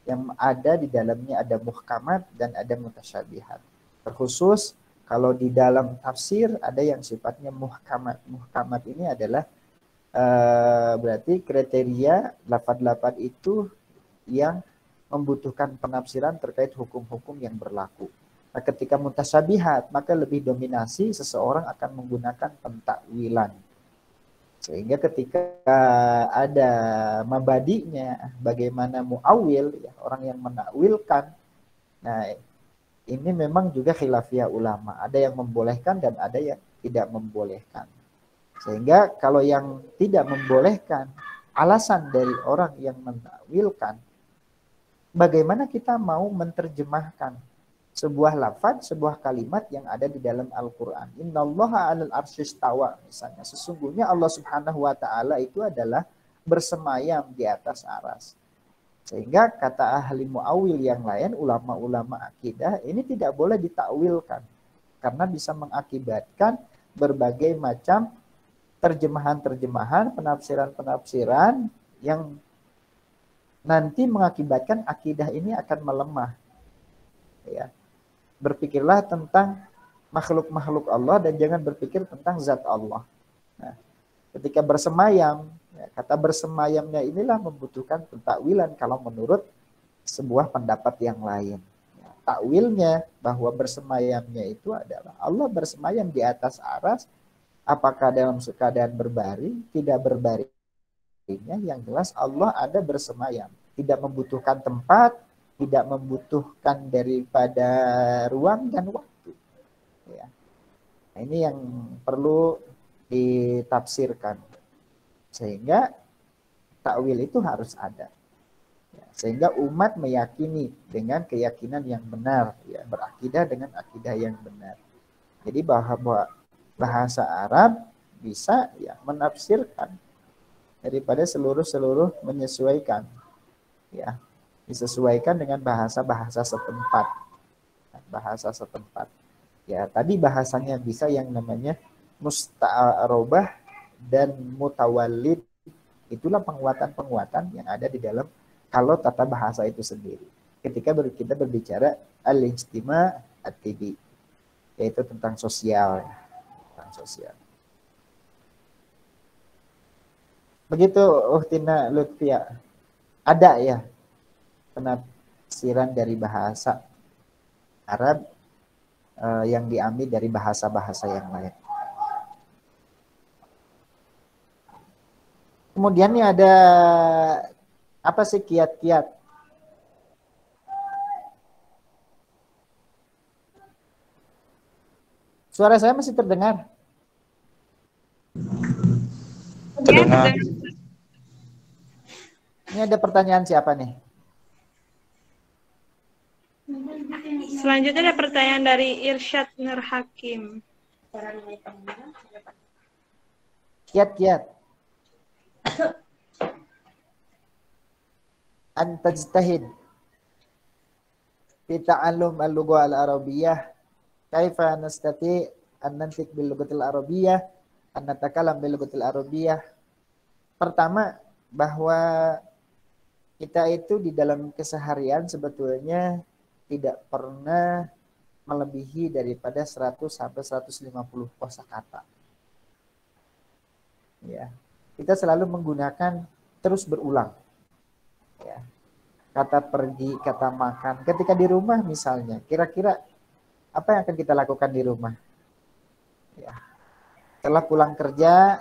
yang ada di dalamnya ada muhkamat dan ada mutasyabihat. Terkhusus kalau di dalam tafsir ada yang sifatnya muhkamat. Muhkamat ini adalah berarti kriteria lafaz-lafaz itu yang membutuhkan penafsiran terkait hukum-hukum yang berlaku. Nah, ketika mutasyabihat, maka lebih dominasi seseorang akan menggunakan pentakwilan. Sehingga ketika ada mabadinya, bagaimana mu'awil, ya, orang yang menakwilkan, nah ini memang juga khilafiyah ulama. Ada yang membolehkan dan ada yang tidak membolehkan. Sehingga kalau yang tidak membolehkan, alasan dari orang yang menakwilkan, bagaimana kita mau menerjemahkan sebuah lafaz, sebuah kalimat yang ada di dalam Al-Quran. Innallaha 'alal arsy istawa, misalnya. Sesungguhnya Allah Subhanahu wa taala itu adalah bersemayam di atas aras. Sehingga kata ahli mu'awil yang lain, ulama-ulama akidah, ini tidak boleh ditakwilkan karena bisa mengakibatkan berbagai macam terjemahan-terjemahan, penafsiran-penafsiran yang nanti mengakibatkan akidah ini akan melemah. Ya. Berpikirlah tentang makhluk-makhluk Allah dan jangan berpikir tentang zat Allah. Nah, ketika bersemayam, ya, kata bersemayamnya inilah membutuhkan pentakwilan kalau menurut sebuah pendapat yang lain. Ya, takwilnya bahwa bersemayamnya itu adalah Allah bersemayam di atas aras, apakah dalam keadaan berbaring, tidak berbaringnya, yang jelas Allah ada bersemayam, tidak membutuhkan tempat, tidak membutuhkan daripada ruang dan waktu. Ya. Nah, ini yang perlu ditafsirkan. Sehingga takwil itu harus ada. Ya. Sehingga umat meyakini dengan keyakinan yang benar. Ya. Berakidah dengan akidah yang benar. Jadi bahwa bahasa Arab bisa ya menafsirkan daripada seluruh menyesuaikan. Ya. disesuaikan dengan bahasa-bahasa setempat. Bahasa setempat. Ya, tadi bahasanya bisa yang namanya musta'arobah dan mutawalid. Itulah penguatan-penguatan yang ada di dalam kalau tata bahasa itu sendiri. Ketika kita berbicara al-ijtima' at-tibi, yaitu tentang sosial. Tentang sosial. Begitu Uhtina Lutfia. Ada ya penafsiran dari bahasa Arab yang diambil dari bahasa-bahasa yang lain. Kemudian ini ada apa sih kiat-kiat? Suara saya masih terdengar? Terdengar. Ini ada pertanyaan siapa nih? Selanjutnya ada pertanyaan dari Irsyad Nur Hakim. Kiat-kiat. An tajtahid fi ta'allum al-lughah al-arabiyyah. Kaifa nastati an nantik bil lughatil arabiyyah, an natakalam bil lughatil arabiyyah. Pertama, bahwa kita itu di dalam keseharian sebetulnya tidak pernah melebihi daripada 100 sampai 150 kosakata. Ya. Kita selalu menggunakan terus berulang. Ya. Kata pergi, kata makan. Ketika di rumah misalnya, kira-kira apa yang akan kita lakukan di rumah? Ya. Setelah pulang kerja,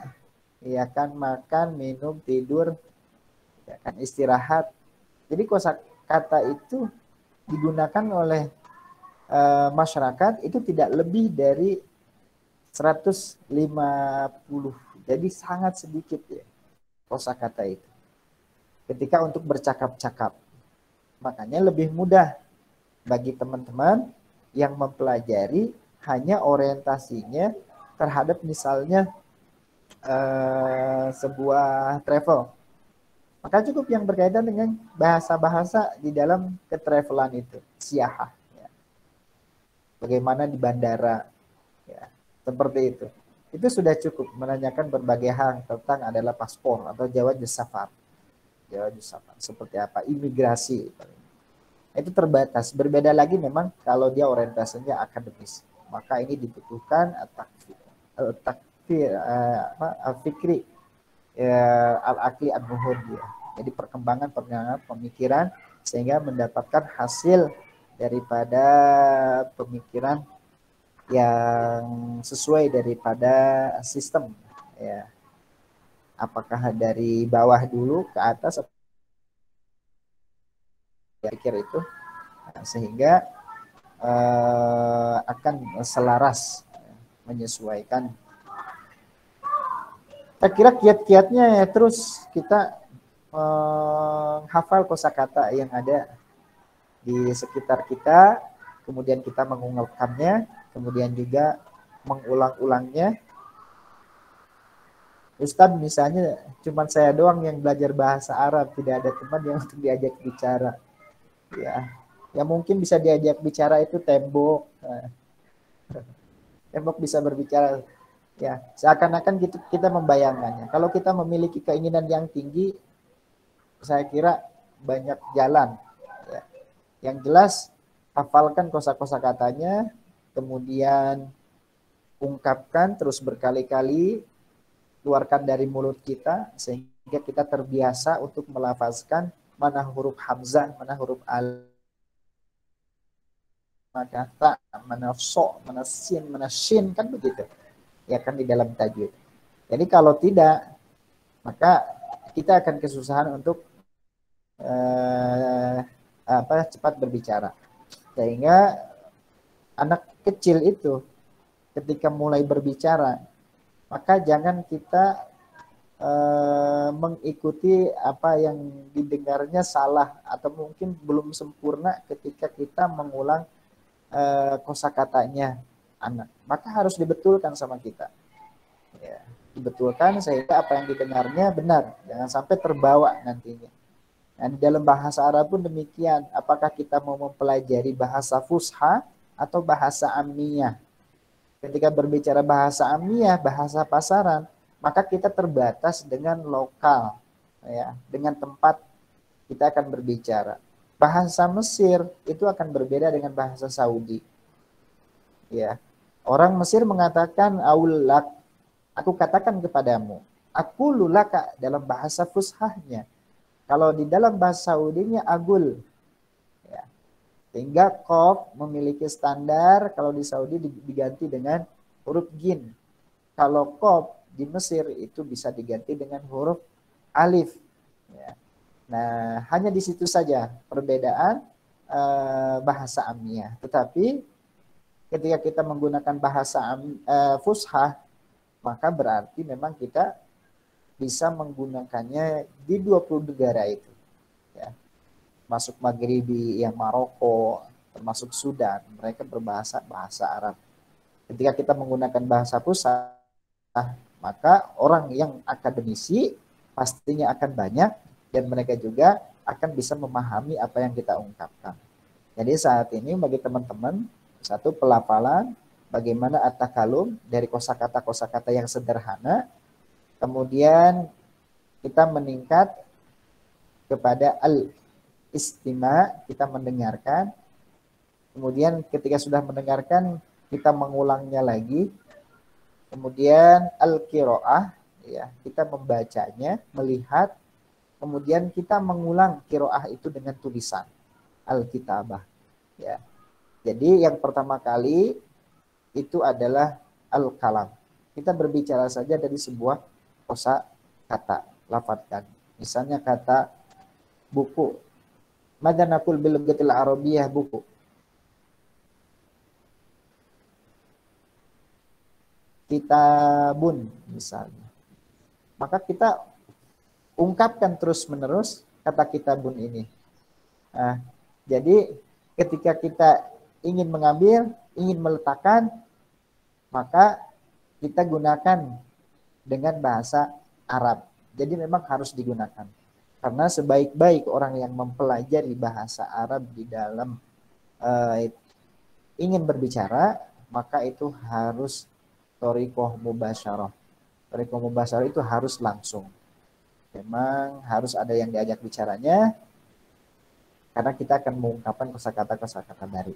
ya kan, makan, minum, tidur, ya kan, istirahat. Jadi kosakata itu digunakan oleh masyarakat itu tidak lebih dari 150. Jadi sangat sedikit ya kosakata itu. Ketika untuk bercakap-cakap. Makanya lebih mudah bagi teman-teman yang mempelajari hanya orientasinya terhadap misalnya sebuah travel. Maka cukup yang berkaitan dengan bahasa-bahasa di dalam ketravelan itu, siyahah. Ya. Bagaimana di bandara, ya, seperti itu. Itu sudah cukup menanyakan berbagai hal tentang adalah paspor atau jawab safar. Jawab safar seperti apa, imigrasi. Itu terbatas. Berbeda lagi memang kalau dia orientasinya akademis. Maka ini dibutuhkan fikri al-akli an-nuhud ya. Jadi perkembangan pemikiran sehingga mendapatkan hasil daripada pemikiran yang sesuai daripada sistem ya. Apakah dari bawah dulu ke atas, saya pikir itu sehingga akan selaras menyesuaikan. Saya kira kiat-kiatnya ya terus kita menghafal kosakata yang ada di sekitar kita, kemudian kita mengungkapkannya, kemudian juga mengulang-ulangnya. Ustadz misalnya cuma saya doang yang belajar bahasa Arab, tidak ada teman yang untuk diajak bicara. Ya mungkin bisa diajak bicara itu tembok. Tembok bisa berbicara. Ya, seakan-akan kita membayangkannya. Kalau kita memiliki keinginan yang tinggi, saya kira banyak jalan. Ya. Yang jelas, hafalkan kosa-kosa katanya, kemudian ungkapkan terus berkali-kali, keluarkan dari mulut kita, sehingga kita terbiasa untuk melafazkan mana huruf hamzah, mana huruf al, mana ta, mana so, mana sin, mana shin, kan begitu. Ya kan di dalam tajwid. Jadi kalau tidak, maka kita akan kesusahan untuk cepat berbicara. Sehingga anak kecil itu ketika mulai berbicara, maka jangan kita mengikuti apa yang didengarnya salah atau mungkin belum sempurna ketika kita mengulang kosakatanya anak, maka harus dibetulkan sama kita. Ya, dibetulkan sehingga apa yang didengarnya benar, jangan sampai terbawa nantinya. Nah, di dalam bahasa Arab pun demikian. Apakah kita mau mempelajari bahasa fusha atau bahasa ammiyah? Ketika berbicara bahasa ammiyah, bahasa pasaran, maka kita terbatas dengan lokal, ya, dengan tempat kita akan berbicara. Bahasa Mesir itu akan berbeda dengan bahasa Saudi. Ya. Orang Mesir mengatakan aulak, aku katakan kepadamu. Aku lulaka dalam bahasa fushahnya. Kalau di dalam bahasa Saudinya agul. Ya. Sehingga qaf memiliki standar, kalau di Saudi diganti dengan huruf gin. Kalau qaf di Mesir itu bisa diganti dengan huruf alif. Ya. Nah, hanya di situ saja perbedaan bahasa ammiyah. Tetapi ketika kita menggunakan bahasa fushah, maka berarti memang kita bisa menggunakannya di 20 negara itu. Ya. Masuk Maghribi, yang Maroko, termasuk Sudan, mereka berbahasa bahasa Arab. Ketika kita menggunakan bahasa fushah, maka orang yang akademisi pastinya akan banyak dan mereka juga akan bisa memahami apa yang kita ungkapkan. Jadi saat ini bagi teman-teman, satu pelafalan, bagaimana at-takalum dari kosakata-kosakata yang sederhana. Kemudian kita meningkat kepada al-istima, kita mendengarkan. Kemudian ketika sudah mendengarkan, kita mengulangnya lagi. Kemudian al-qiraah, ya, kita membacanya, melihat. Kemudian kita mengulang qiraah itu dengan tulisan, al-kitabah. Ya. Jadi yang pertama kali itu adalah al-kalam. Kita berbicara saja dari sebuah kosa kata, lafadzkan. Misalnya kata buku. Madza naqul bil lughatil arabiyyah buku. Kitabun misalnya. Maka kita ungkapkan terus-menerus kata kitabun ini. Nah, jadi ketika kita ingin mengambil, ingin meletakkan, maka kita gunakan dengan bahasa Arab. Jadi memang harus digunakan. Karena sebaik-baik orang yang mempelajari bahasa Arab di dalam ingin berbicara, maka itu harus thariqah mubasyarah. Thariqah mubasyarah itu harus langsung. Memang harus ada yang diajak bicaranya, karena kita akan mengungkapkan kosakata-kosakata baru.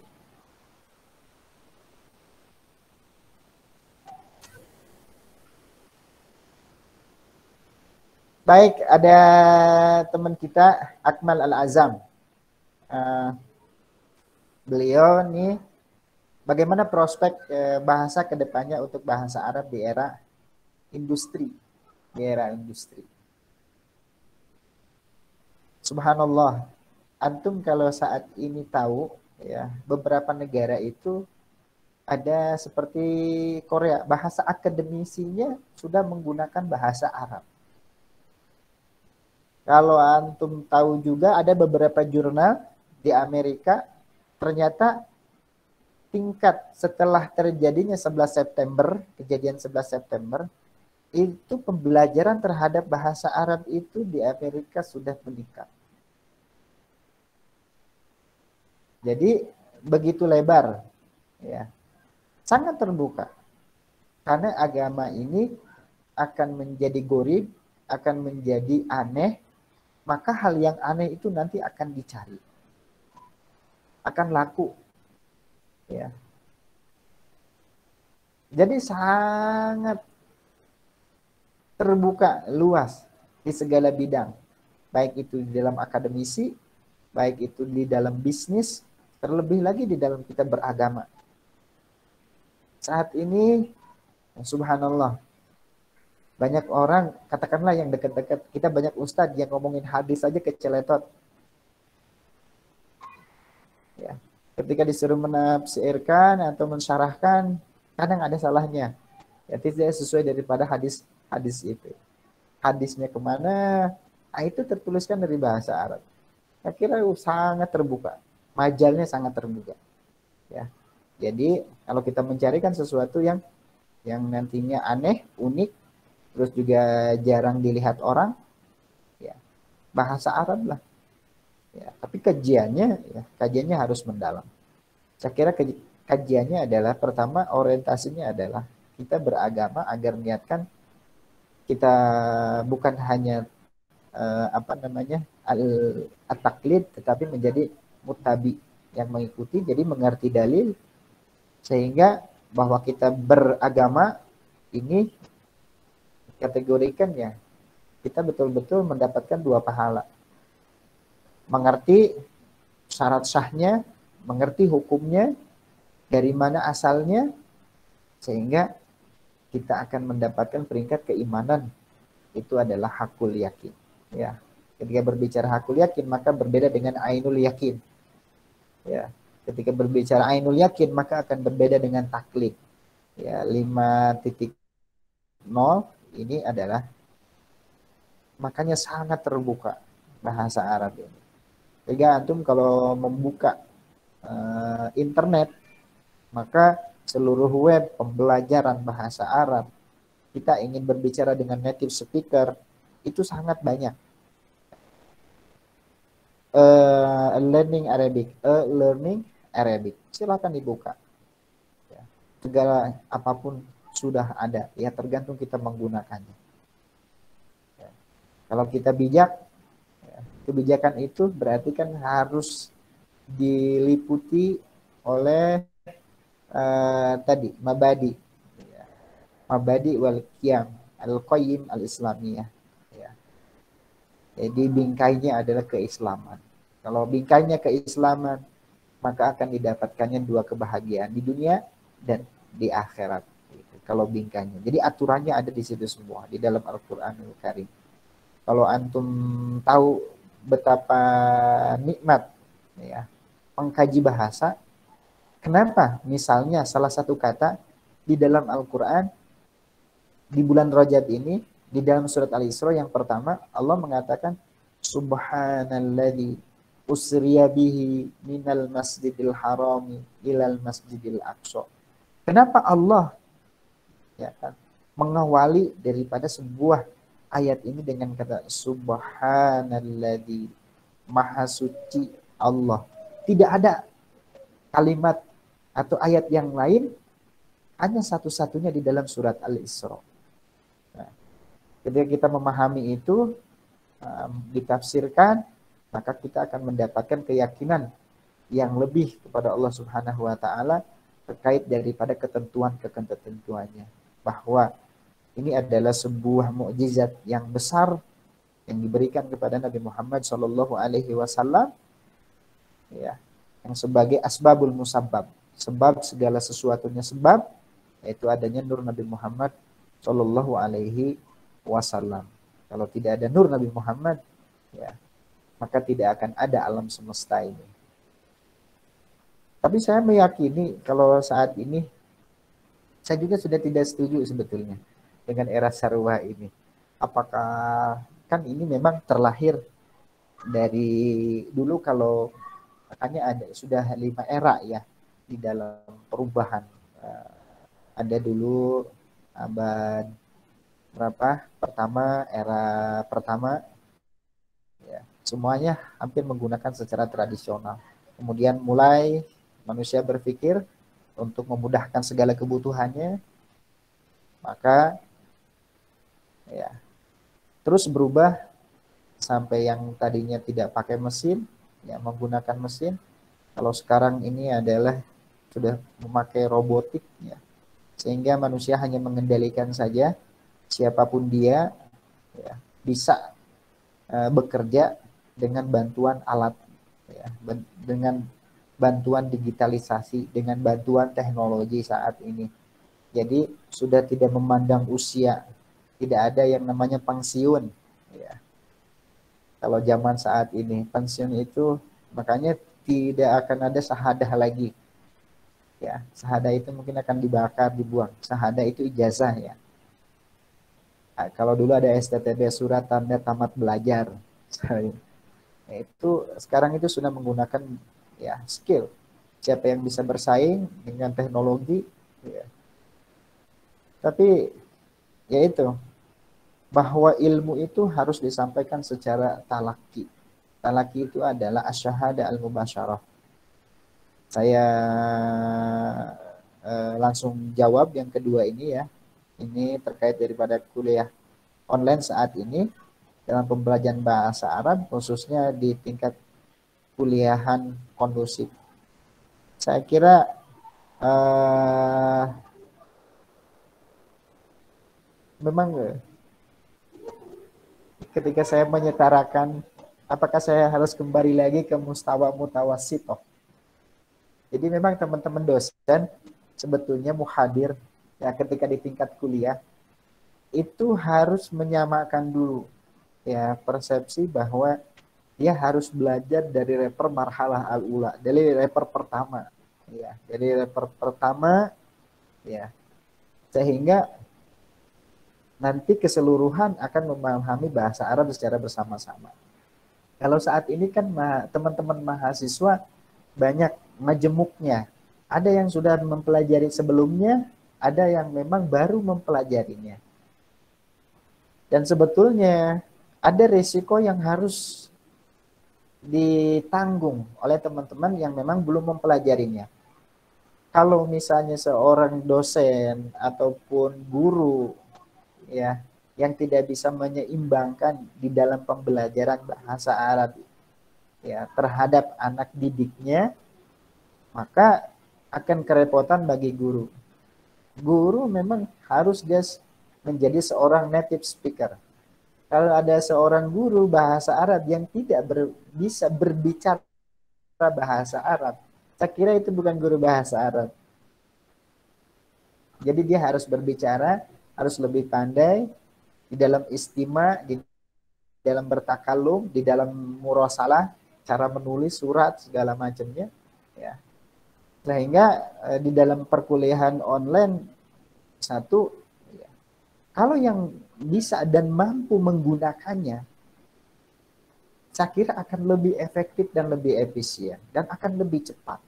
Baik, ada teman kita Akmal Al-Azam. Beliau nih, bagaimana prospek bahasa kedepannya untuk bahasa Arab di era industri, Subhanallah, antum kalau saat ini tahu, ya, beberapa negara itu ada seperti Korea, bahasa akademisinya sudah menggunakan bahasa Arab. Kalau antum tahu juga ada beberapa jurnal di Amerika, ternyata tingkat setelah terjadinya 11 September, kejadian 11 September, itu pembelajaran terhadap bahasa Arab itu di Amerika sudah meningkat. Jadi begitu lebar, ya, sangat terbuka. Karena agama ini akan menjadi gharib, akan menjadi aneh, maka hal yang aneh itu nanti akan dicari, akan laku, ya. Jadi sangat terbuka, luas di segala bidang, baik itu di dalam akademisi, baik itu di dalam bisnis, terlebih lagi di dalam kita beragama. Saat ini, subhanallah, banyak orang, katakanlah yang dekat-dekat, kita banyak ustadz yang ngomongin hadis aja keceletot. Ya. Ketika disuruh menafsirkan atau mensyarahkan, kadang ada salahnya. Ya, tidak sesuai daripada hadis itu. Hadisnya kemana? Nah, itu tertuliskan dari bahasa Arab. Saya kira sangat terbuka. Majalnya sangat terbuka. Ya. Jadi, kalau kita mencarikan sesuatu yang nantinya aneh, unik, terus juga jarang dilihat orang, ya, bahasa Arab lah. Ya, tapi kajiannya harus mendalam. Saya kira kajiannya adalah pertama orientasinya adalah kita beragama agar niatkan kita bukan hanya at-taklid tetapi menjadi muttabi yang mengikuti, jadi mengerti dalil sehingga bahwa kita beragama ini kategorikan ya kita betul-betul mendapatkan 2 pahala. Mengerti syarat sahnya, mengerti hukumnya, dari mana asalnya, sehingga kita akan mendapatkan peringkat keimanan. Itu adalah hakul yakin. Ya. Ketika berbicara hakul yakin, maka berbeda dengan ainul yakin. Ya. Ketika berbicara ainul yakin, maka akan berbeda dengan taklid. Ya, 5.0 ini adalah makanya sangat terbuka bahasa Arab ini. Jadi antum kalau membuka internet, maka seluruh web pembelajaran bahasa Arab, kita ingin berbicara dengan native speaker, itu sangat banyak. Learning Arabic, silakan dibuka. Ya, segala apapun sudah ada, ya tergantung kita menggunakannya. Ya. Kalau kita bijak, kebijakan itu berarti kan harus diliputi oleh tadi mabadi, ya. Mabadi wal qiyam al-qayyim al-islamiyah. Ya. Jadi bingkainya adalah keislaman. Kalau bingkainya keislaman, maka akan didapatkannya 2 kebahagiaan di dunia dan di akhirat. Gitu. Kalau bingkainya, jadi aturannya ada di situ semua di dalam Al-Qur'anul Karim. Kalau antum tahu betapa nikmat ya mengkaji bahasa, kenapa misalnya salah satu kata di dalam Al-Quran di bulan Rajab ini di dalam surat Al-Isra yang pertama Allah mengatakan subhanalladzi usriya bihi minal masjidil harami ilal masjidil aqsa. Kenapa Allah ya kan mengawali daripada sebuah ayat ini dengan kata subhanalladzi, maha suci Allah. Tidak ada kalimat atau ayat yang lain, hanya satu-satunya di dalam surat Al-Isra. Nah, ketika kita memahami itu, ditafsirkan, maka kita akan mendapatkan keyakinan yang lebih kepada Allah Subhanahu wa Ta'ala terkait daripada ketentuannya, bahwa ini adalah sebuah mukjizat yang besar yang diberikan kepada Nabi Muhammad Shallallahu Alaihi Wasallam, ya, yang sebagai asbabul musabbab, sebab segala sesuatunya sebab, yaitu adanya nur Nabi Muhammad Shallallahu Alaihi Wasallam. Kalau tidak ada nur Nabi Muhammad, ya, maka tidak akan ada alam semesta ini. Tapi saya meyakini kalau saat ini, saya juga sudah tidak setuju sebetulnya dengan era sarwah ini. Apakah kan ini memang terlahir dari dulu, kalau makanya ada sudah 5 era ya di dalam perubahan. Ada dulu abad berapa? Era pertama ya, semuanya hampir menggunakan secara tradisional. Kemudian mulai manusia berpikir untuk memudahkan segala kebutuhannya, maka ya terus berubah sampai yang tadinya tidak pakai mesin, ya menggunakan mesin. Kalau sekarang ini adalah sudah memakai robotik, ya, sehingga manusia hanya mengendalikan saja, siapapun dia ya, bisa bekerja dengan bantuan alat, ya, dengan bantuan digitalisasi, dengan bantuan teknologi saat ini. Jadi sudah tidak memandang usia, tidak ada yang namanya pensiun. Ya. Kalau zaman saat ini pensiun itu, makanya tidak akan ada sahadah lagi. Ya, sahadah itu mungkin akan dibakar, dibuang. Sahadah itu ijazah ya. Nah, kalau dulu ada STTB, surat tanda tamat belajar. Itu sekarang itu sudah menggunakan ya skill. Siapa yang bisa bersaing dengan teknologi, ya. Tapi ya itu, bahwa ilmu itu harus disampaikan secara talaki, talaki itu adalah asyhada al-mubasyarah. Saya langsung jawab yang kedua ini ya. Ini terkait daripada kuliah online saat ini dalam pembelajaran bahasa Arab, khususnya di tingkat kuliahan kondusif. Saya kira memang ketika saya menyetarakan, apakah saya harus kembali lagi ke mustawa mutawasitoh. Jadi memang teman-teman dosen sebetulnya muhadir ya ketika di tingkat kuliah itu harus menyamakan dulu ya persepsi bahwa dia harus belajar dari rapper marhalah al-ula, dari rapper pertama ya, dari rapper pertama ya, sehingga nanti keseluruhan akan memahami bahasa Arab secara bersama-sama. Kalau saat ini kan teman-teman mahasiswa banyak majemuknya. Ada yang sudah mempelajari sebelumnya, ada yang memang baru mempelajarinya. Dan sebetulnya ada risiko yang harus ditanggung oleh teman-teman yang memang belum mempelajarinya. Kalau misalnya seorang dosen ataupun guru ya yang tidak bisa menyeimbangkan di dalam pembelajaran bahasa Arab ya terhadap anak didiknya, maka akan kerepotan bagi guru. Guru memang harus menjadi seorang native speaker. Kalau ada seorang guru bahasa Arab yang tidak bisa berbicara bahasa Arab, saya kira itu bukan guru bahasa Arab. Jadi dia harus berbicara, harus lebih pandai di dalam istima, di dalam bertakalum, di dalam murasalah, cara menulis surat segala macamnya ya. Sehingga di dalam perkuliahan online satu ya, kalau yang bisa dan mampu menggunakannya, saya kira akan lebih efektif dan lebih efisien dan akan lebih cepat.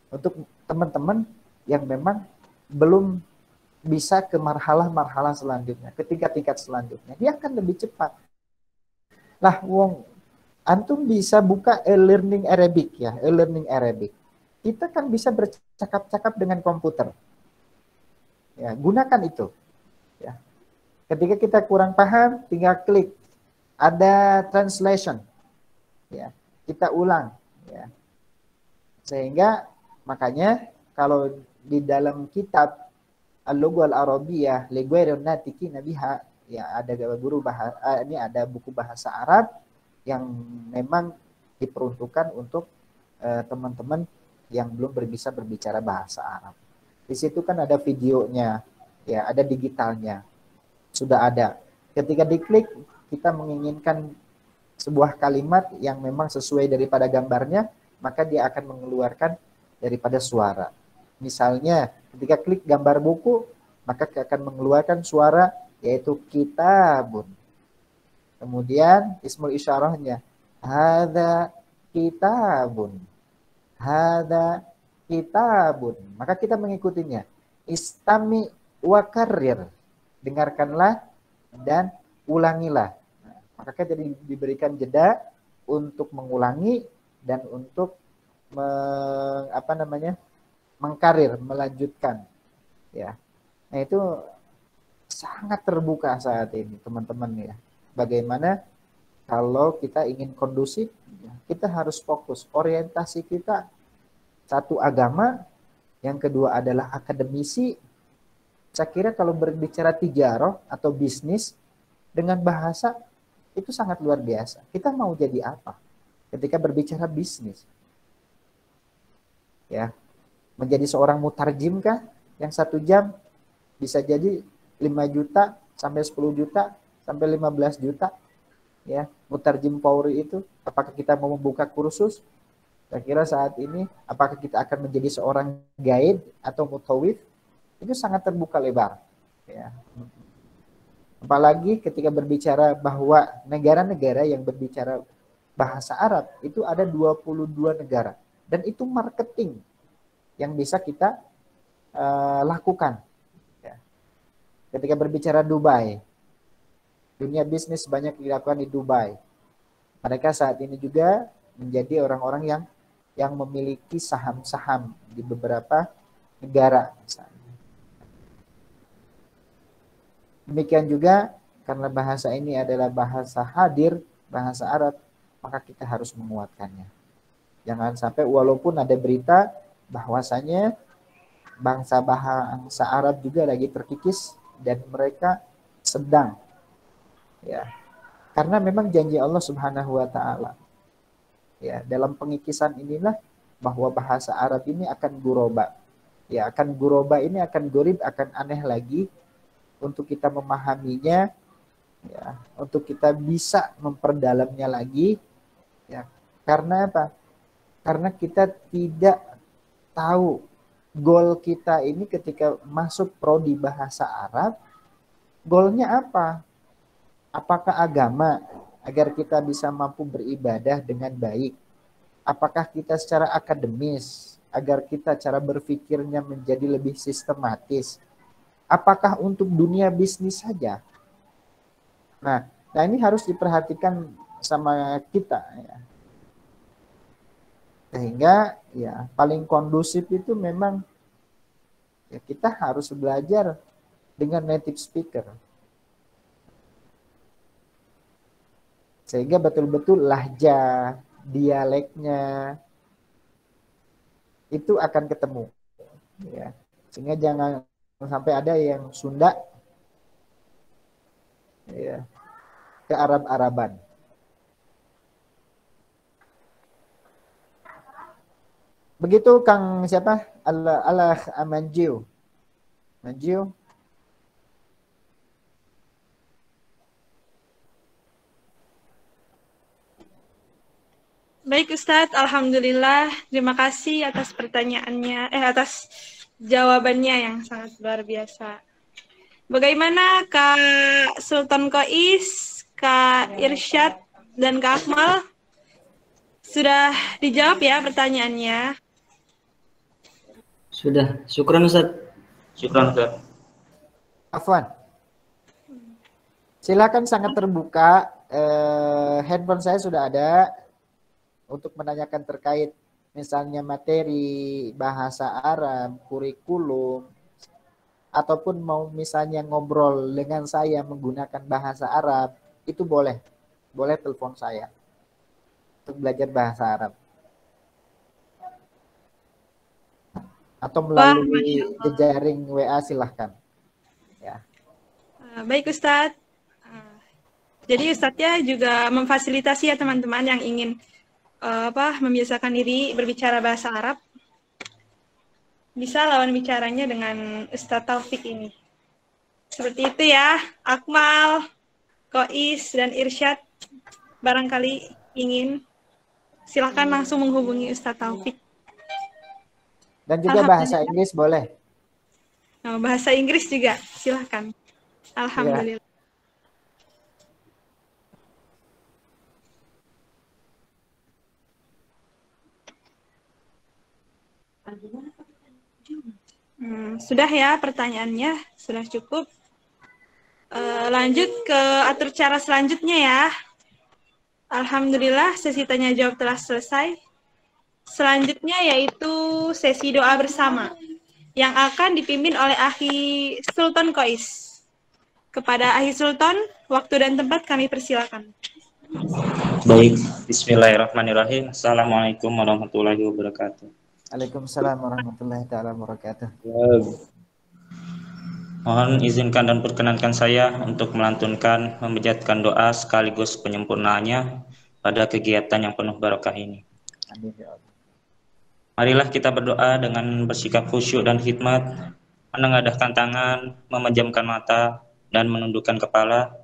Untuk teman-teman yang memang belum bisa ke marhalah-marhalah selanjutnya, ke tingkat-tingkat selanjutnya, dia akan lebih cepat. Lah, antum bisa buka e-learning Arabic ya, e-learning Arabic. Kita kan bisa bercakap-cakap dengan komputer. Ya, gunakan itu. Ya. Ketika kita kurang paham, tinggal klik. Ada translation. Ya, kita ulang. Ya. Sehingga makanya kalau di dalam kitab Al-Lughah Al-Arabiyah li ghairil natiqina biha, ya ada guru bahasa ini ada buku bahasa Arab yang memang diperuntukkan untuk teman-teman yang belum bisa berbicara bahasa Arab. Di situ kan ada videonya, ya ada digitalnya, sudah ada. Ketika diklik, kita menginginkan sebuah kalimat yang memang sesuai daripada gambarnya, maka dia akan mengeluarkan daripada suara. Misalnya, ketika klik gambar buku, maka akan mengeluarkan suara yaitu kitabun. Kemudian ismul isyarahnya, hadza kitabun. Hadza kitabun. Maka kita mengikutinya. Istami wa karrir. Dengarkanlah dan ulangilah. Nah, maka kita diberikan jeda untuk mengulangi dan untuk mengkarir, melanjutkan. Ya. Nah, itu sangat terbuka saat ini, teman-teman ya. Bagaimana kalau kita ingin kondusif, kita harus fokus. Orientasi kita satu agama, yang kedua adalah akademisi. Saya kira kalau berbicara tijarah atau bisnis dengan bahasa itu sangat luar biasa. Kita mau jadi apa ketika berbicara bisnis? Ya, menjadi seorang mutarjim kah yang 1 jam bisa jadi 5 juta sampai 10 juta sampai 15 juta. Ya, mutarjim fauri itu, apakah kita mau membuka kursus? Saya kira saat ini, apakah kita akan menjadi seorang guide atau mutawif? Itu sangat terbuka lebar. Ya. Apalagi ketika berbicara bahwa negara-negara yang berbicara bahasa Arab, itu ada 22 negara. Dan itu marketing yang bisa kita lakukan. Ya. Ketika berbicara Dubai, dunia bisnis banyak dilakukan di Dubai. Mereka saat ini juga menjadi orang-orang yang memiliki saham-saham di beberapa negara misalnya. Demikian juga karena bahasa ini adalah bahasa hadir, bahasa Arab, maka kita harus menguatkannya. Jangan sampai walaupun ada berita bahwasanya bangsa Arab juga lagi terkikis dan mereka sedang, ya, karena memang janji Allah Subhanahu wa taala, ya, dalam pengikisan inilah bahwa bahasa Arab ini akan guroba, ya, akan guroba ini akan gurib, akan aneh lagi untuk kita memahaminya, ya, untuk kita bisa memperdalamnya lagi, ya, karena apa? Karena kita tidak tahu goal kita ini ketika masuk prodi bahasa Arab, goalnya apa? Apakah agama agar kita bisa mampu beribadah dengan baik? Apakah kita secara akademis agar kita cara berpikirnya menjadi lebih sistematis? Apakah untuk dunia bisnis saja? Nah ini harus diperhatikan sama kita, ya. Sehingga ya paling kondusif itu memang ya kita harus belajar dengan native speaker. Sehingga betul-betul lahja, dialeknya itu akan ketemu, ya. Sehingga jangan sampai ada yang Sunda, ya, ke Arab-Araban. Begitu Kang siapa? Allah Manjiu. Manjiu. Baik Ustadz, Alhamdulillah. Terima kasih atas pertanyaannya, atas jawabannya yang sangat luar biasa. Bagaimana Kak Sultan Kois, Kak Irsyad, dan Kak Akmal? Sudah dijawab ya pertanyaannya? Sudah, syukran Ustaz. Syukran Ustaz. Afwan. Silakan sangat terbuka. Handphone saya sudah ada untuk menanyakan terkait misalnya materi bahasa Arab, kurikulum, ataupun mau misalnya ngobrol dengan saya menggunakan bahasa Arab, itu boleh telepon saya untuk belajar bahasa Arab. Atau melalui jejaring WA silahkan. Ya. Baik Ustadz. Jadi Ustadznya juga memfasilitasi ya teman-teman yang ingin membiasakan diri berbicara bahasa Arab. Bisa lawan bicaranya dengan Ustadz Taufik ini. Seperti itu ya, Akmal, Kois, dan Irsyad. Barangkali ingin, silakan langsung menghubungi Ustadz Taufik. Dan juga bahasa Inggris boleh. Nah, bahasa Inggris juga, silakan. Alhamdulillah. Ya. Sudah ya pertanyaannya, sudah cukup. Lanjut ke atur cara selanjutnya ya. Alhamdulillah sesi tanya jawab telah selesai. Selanjutnya yaitu sesi doa bersama yang akan dipimpin oleh Akhi Sultan Kois. Kepada Akhi Sultan, waktu dan tempat kami persilakan. Baik, bismillahirrahmanirrahim. Assalamualaikum warahmatullahi wabarakatuh. Waalaikumsalam warahmatullahi wabarakatuh. Mohon izinkan dan perkenankan saya untuk melantunkan memanjatkan doa sekaligus penyempurnaannya pada kegiatan yang penuh barokah ini. Amin ya Allah. Marilah kita berdoa dengan bersikap khusyuk dan khidmat, menengadahkan tangan, memejamkan mata, dan menundukkan kepala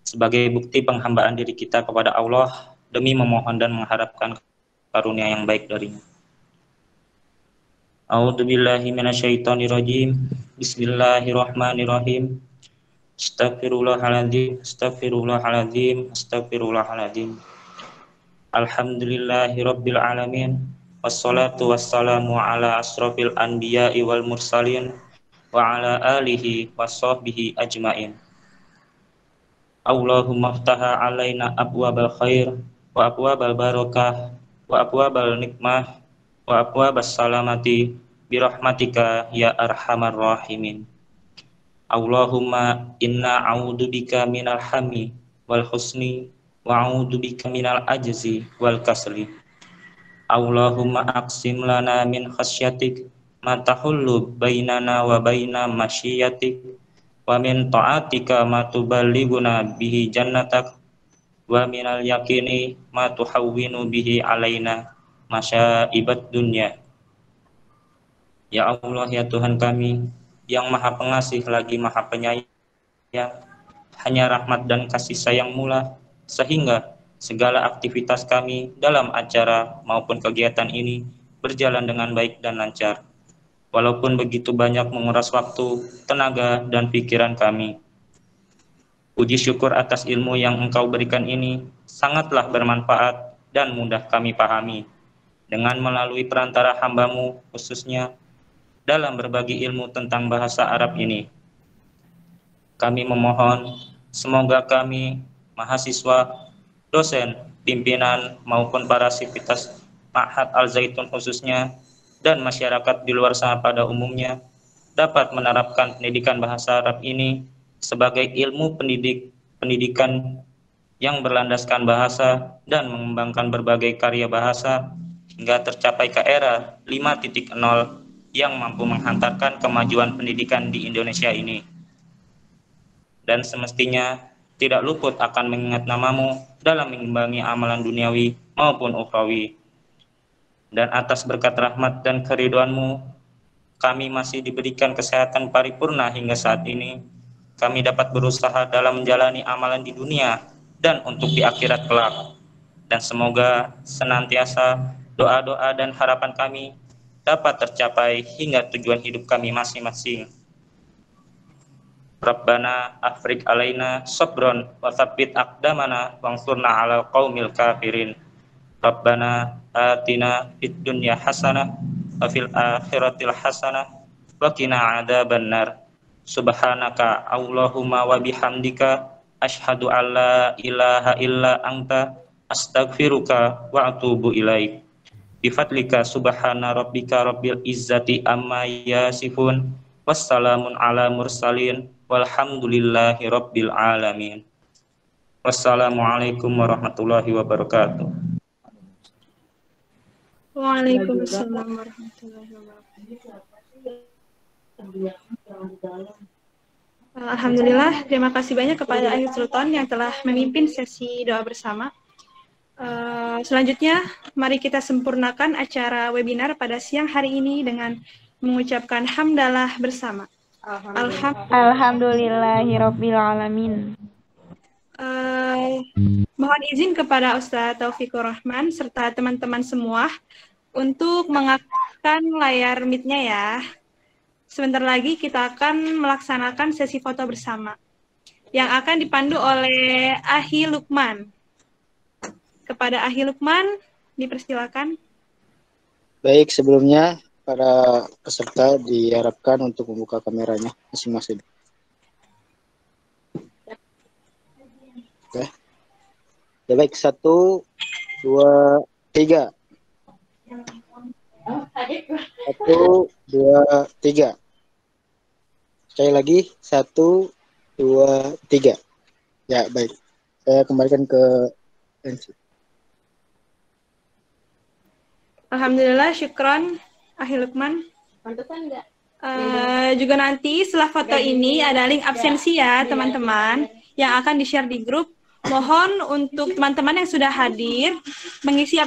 sebagai bukti penghambaan diri kita kepada Allah demi memohon dan mengharapkan karunia yang baik darinya. A'udzubillahi minasyaitonirrajim. Bismillahirrahmanirrahim. Astaghfirullahaladzim, astaghfirullahaladzim, astaghfirullahaladzim. Alhamdulillahi rabbil alamin. Wassalatu wassalamu ala asrofil anbiya'i wal mursalin wa ala alihi wa sahbihi ajmain. Allahumma aftaha alaina abwabal khair wa abwabal barakah wa abwabal nikmah wa abwabas salamati birahmatika ya arhamar rahimin. Allahumma inna a'udzubika minal hammi wal husni wa a'udzubika minal ajzi wal kasli. Allahumma aqsim lana min khasyatik ma tahullu bainana wa baina masyiatik wa min ta'atika ma tuballighuna bihi jannatak wa minal yaqini ma tuhawwinu bihi alaina masyaibat dunya. Ya Allah, ya Tuhan kami yang Maha Pengasih lagi Maha Penyayang, hanya rahmat dan kasih sayang-Mu lah sehingga segala aktivitas kami dalam acara maupun kegiatan ini berjalan dengan baik dan lancar. Walaupun begitu banyak menguras waktu, tenaga, dan pikiran kami. Puji syukur atas ilmu yang Engkau berikan ini sangatlah bermanfaat dan mudah kami pahami. Dengan melalui perantara hamba-Mu khususnya dalam berbagi ilmu tentang bahasa Arab ini. Kami memohon semoga kami, mahasiswa, dosen, pimpinan, maupun para sivitas Ma'had Al-Zaitun khususnya, dan masyarakat di luar sana pada umumnya, dapat menerapkan pendidikan bahasa Arab ini sebagai ilmu pendidikan yang berlandaskan bahasa dan mengembangkan berbagai karya bahasa hingga tercapai ke era 5.0 yang mampu menghantarkan kemajuan pendidikan di Indonesia ini. Dan semestinya tidak luput akan mengingat nama-Mu dalam mengimbangi amalan duniawi maupun ukhrawi. Dan atas berkat rahmat dan keridhaan-Mu, kami masih diberikan kesehatan paripurna hingga saat ini. Kami dapat berusaha dalam menjalani amalan di dunia dan untuk di akhirat kelak. Dan semoga senantiasa doa-doa dan harapan kami dapat tercapai hingga tujuan hidup kami masing-masing. Rabbana afriq alaina sabron wa tsabbit aqdamana wansurna 'alal qaumil kafirin. Rabbana atina fid dunya hasanah wa fil akhirati hasanah wa qina adzabannar. Subhanaka Allahumma wa bihamdika asyhadu alla ilaha illa anta astaghfiruka wa atubu ilaik. Bifadlika subhana rabbika rabbil izzati amma yasifun wassalamun ala mursalin walhamdulillahi rabbil alamin. Wassalamualaikum warahmatullahi wabarakatuh. Waalaikumsalam warahmatullahi wabarakatuh. Alhamdulillah, terima kasih banyak kepada Akhil Sultan yang telah memimpin sesi doa bersama. Selanjutnya, mari kita sempurnakan acara webinar pada siang hari ini dengan mengucapkan hamdalah bersama. Alhamdulillahirabbil alamin. Mohon izin kepada Ustaz Taufikur Rahman serta teman-teman semua untuk mengaktifkan layar mic-nya ya. Sebentar lagi kita akan melaksanakan sesi foto bersama yang akan dipandu oleh Ahi Lukman. Kepada Ahi Lukman, dipersilakan. Baik, sebelumnya para peserta diharapkan untuk membuka kameranya masing-masing. Oke. Ya, baik, 1, 2, 3. 1, 2, 3. Sekali lagi, 1, 2, 3. Ya, baik. Saya kembalikan ke MC. Alhamdulillah, syukron, Akhil Lukman. Pantesan enggak? Juga nanti setelah foto ini ada link absensi ya, teman-teman, yang akan di-share di grup. Mohon untuk teman-teman yang sudah hadir mengisi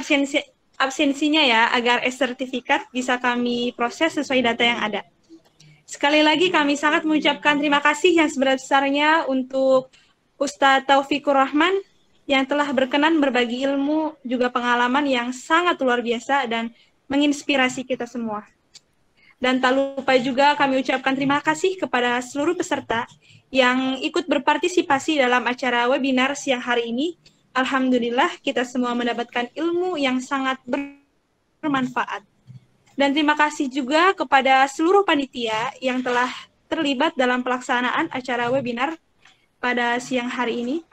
absensinya ya, agar e-sertifikat bisa kami proses sesuai data yang ada. Sekali lagi kami sangat mengucapkan terima kasih yang sebesar-besarnya untuk Ustadz Taufikur Rahman yang telah berkenan berbagi ilmu, juga pengalaman yang sangat luar biasa dan menginspirasi kita semua. Dan tak lupa juga kami ucapkan terima kasih kepada seluruh peserta yang ikut berpartisipasi dalam acara webinar siang hari ini. Alhamdulillah kita semua mendapatkan ilmu yang sangat bermanfaat. Dan terima kasih juga kepada seluruh panitia yang telah terlibat dalam pelaksanaan acara webinar pada siang hari ini.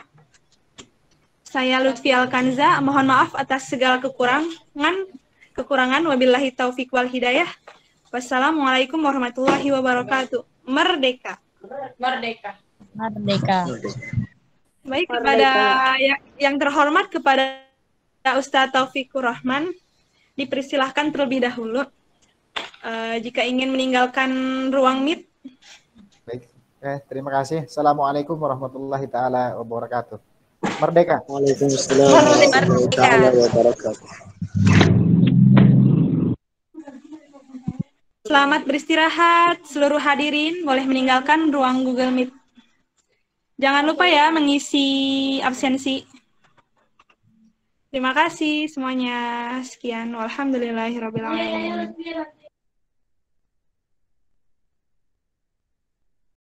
Saya Lutfi Alkanza, mohon maaf atas segala kekurangan, wabillahi taufik wal hidayah. Wassalamualaikum warahmatullahi wabarakatuh. Merdeka. Merdeka. Baik, kepada yang terhormat kepada Ustadz Taufikur Rahman, dipersilahkan terlebih dahulu. Jika ingin meninggalkan ruang meet. Baik, terima kasih. Assalamualaikum warahmatullahi taala wabarakatuh. Merdeka. Waalaikumsalam warahmatullahi taala wabarakatuh. Selamat beristirahat, seluruh hadirin boleh meninggalkan ruang Google Meet. Jangan lupa ya mengisi absensi. Terima kasih semuanya. Sekian. Walhamdulillahirrabbilalamin.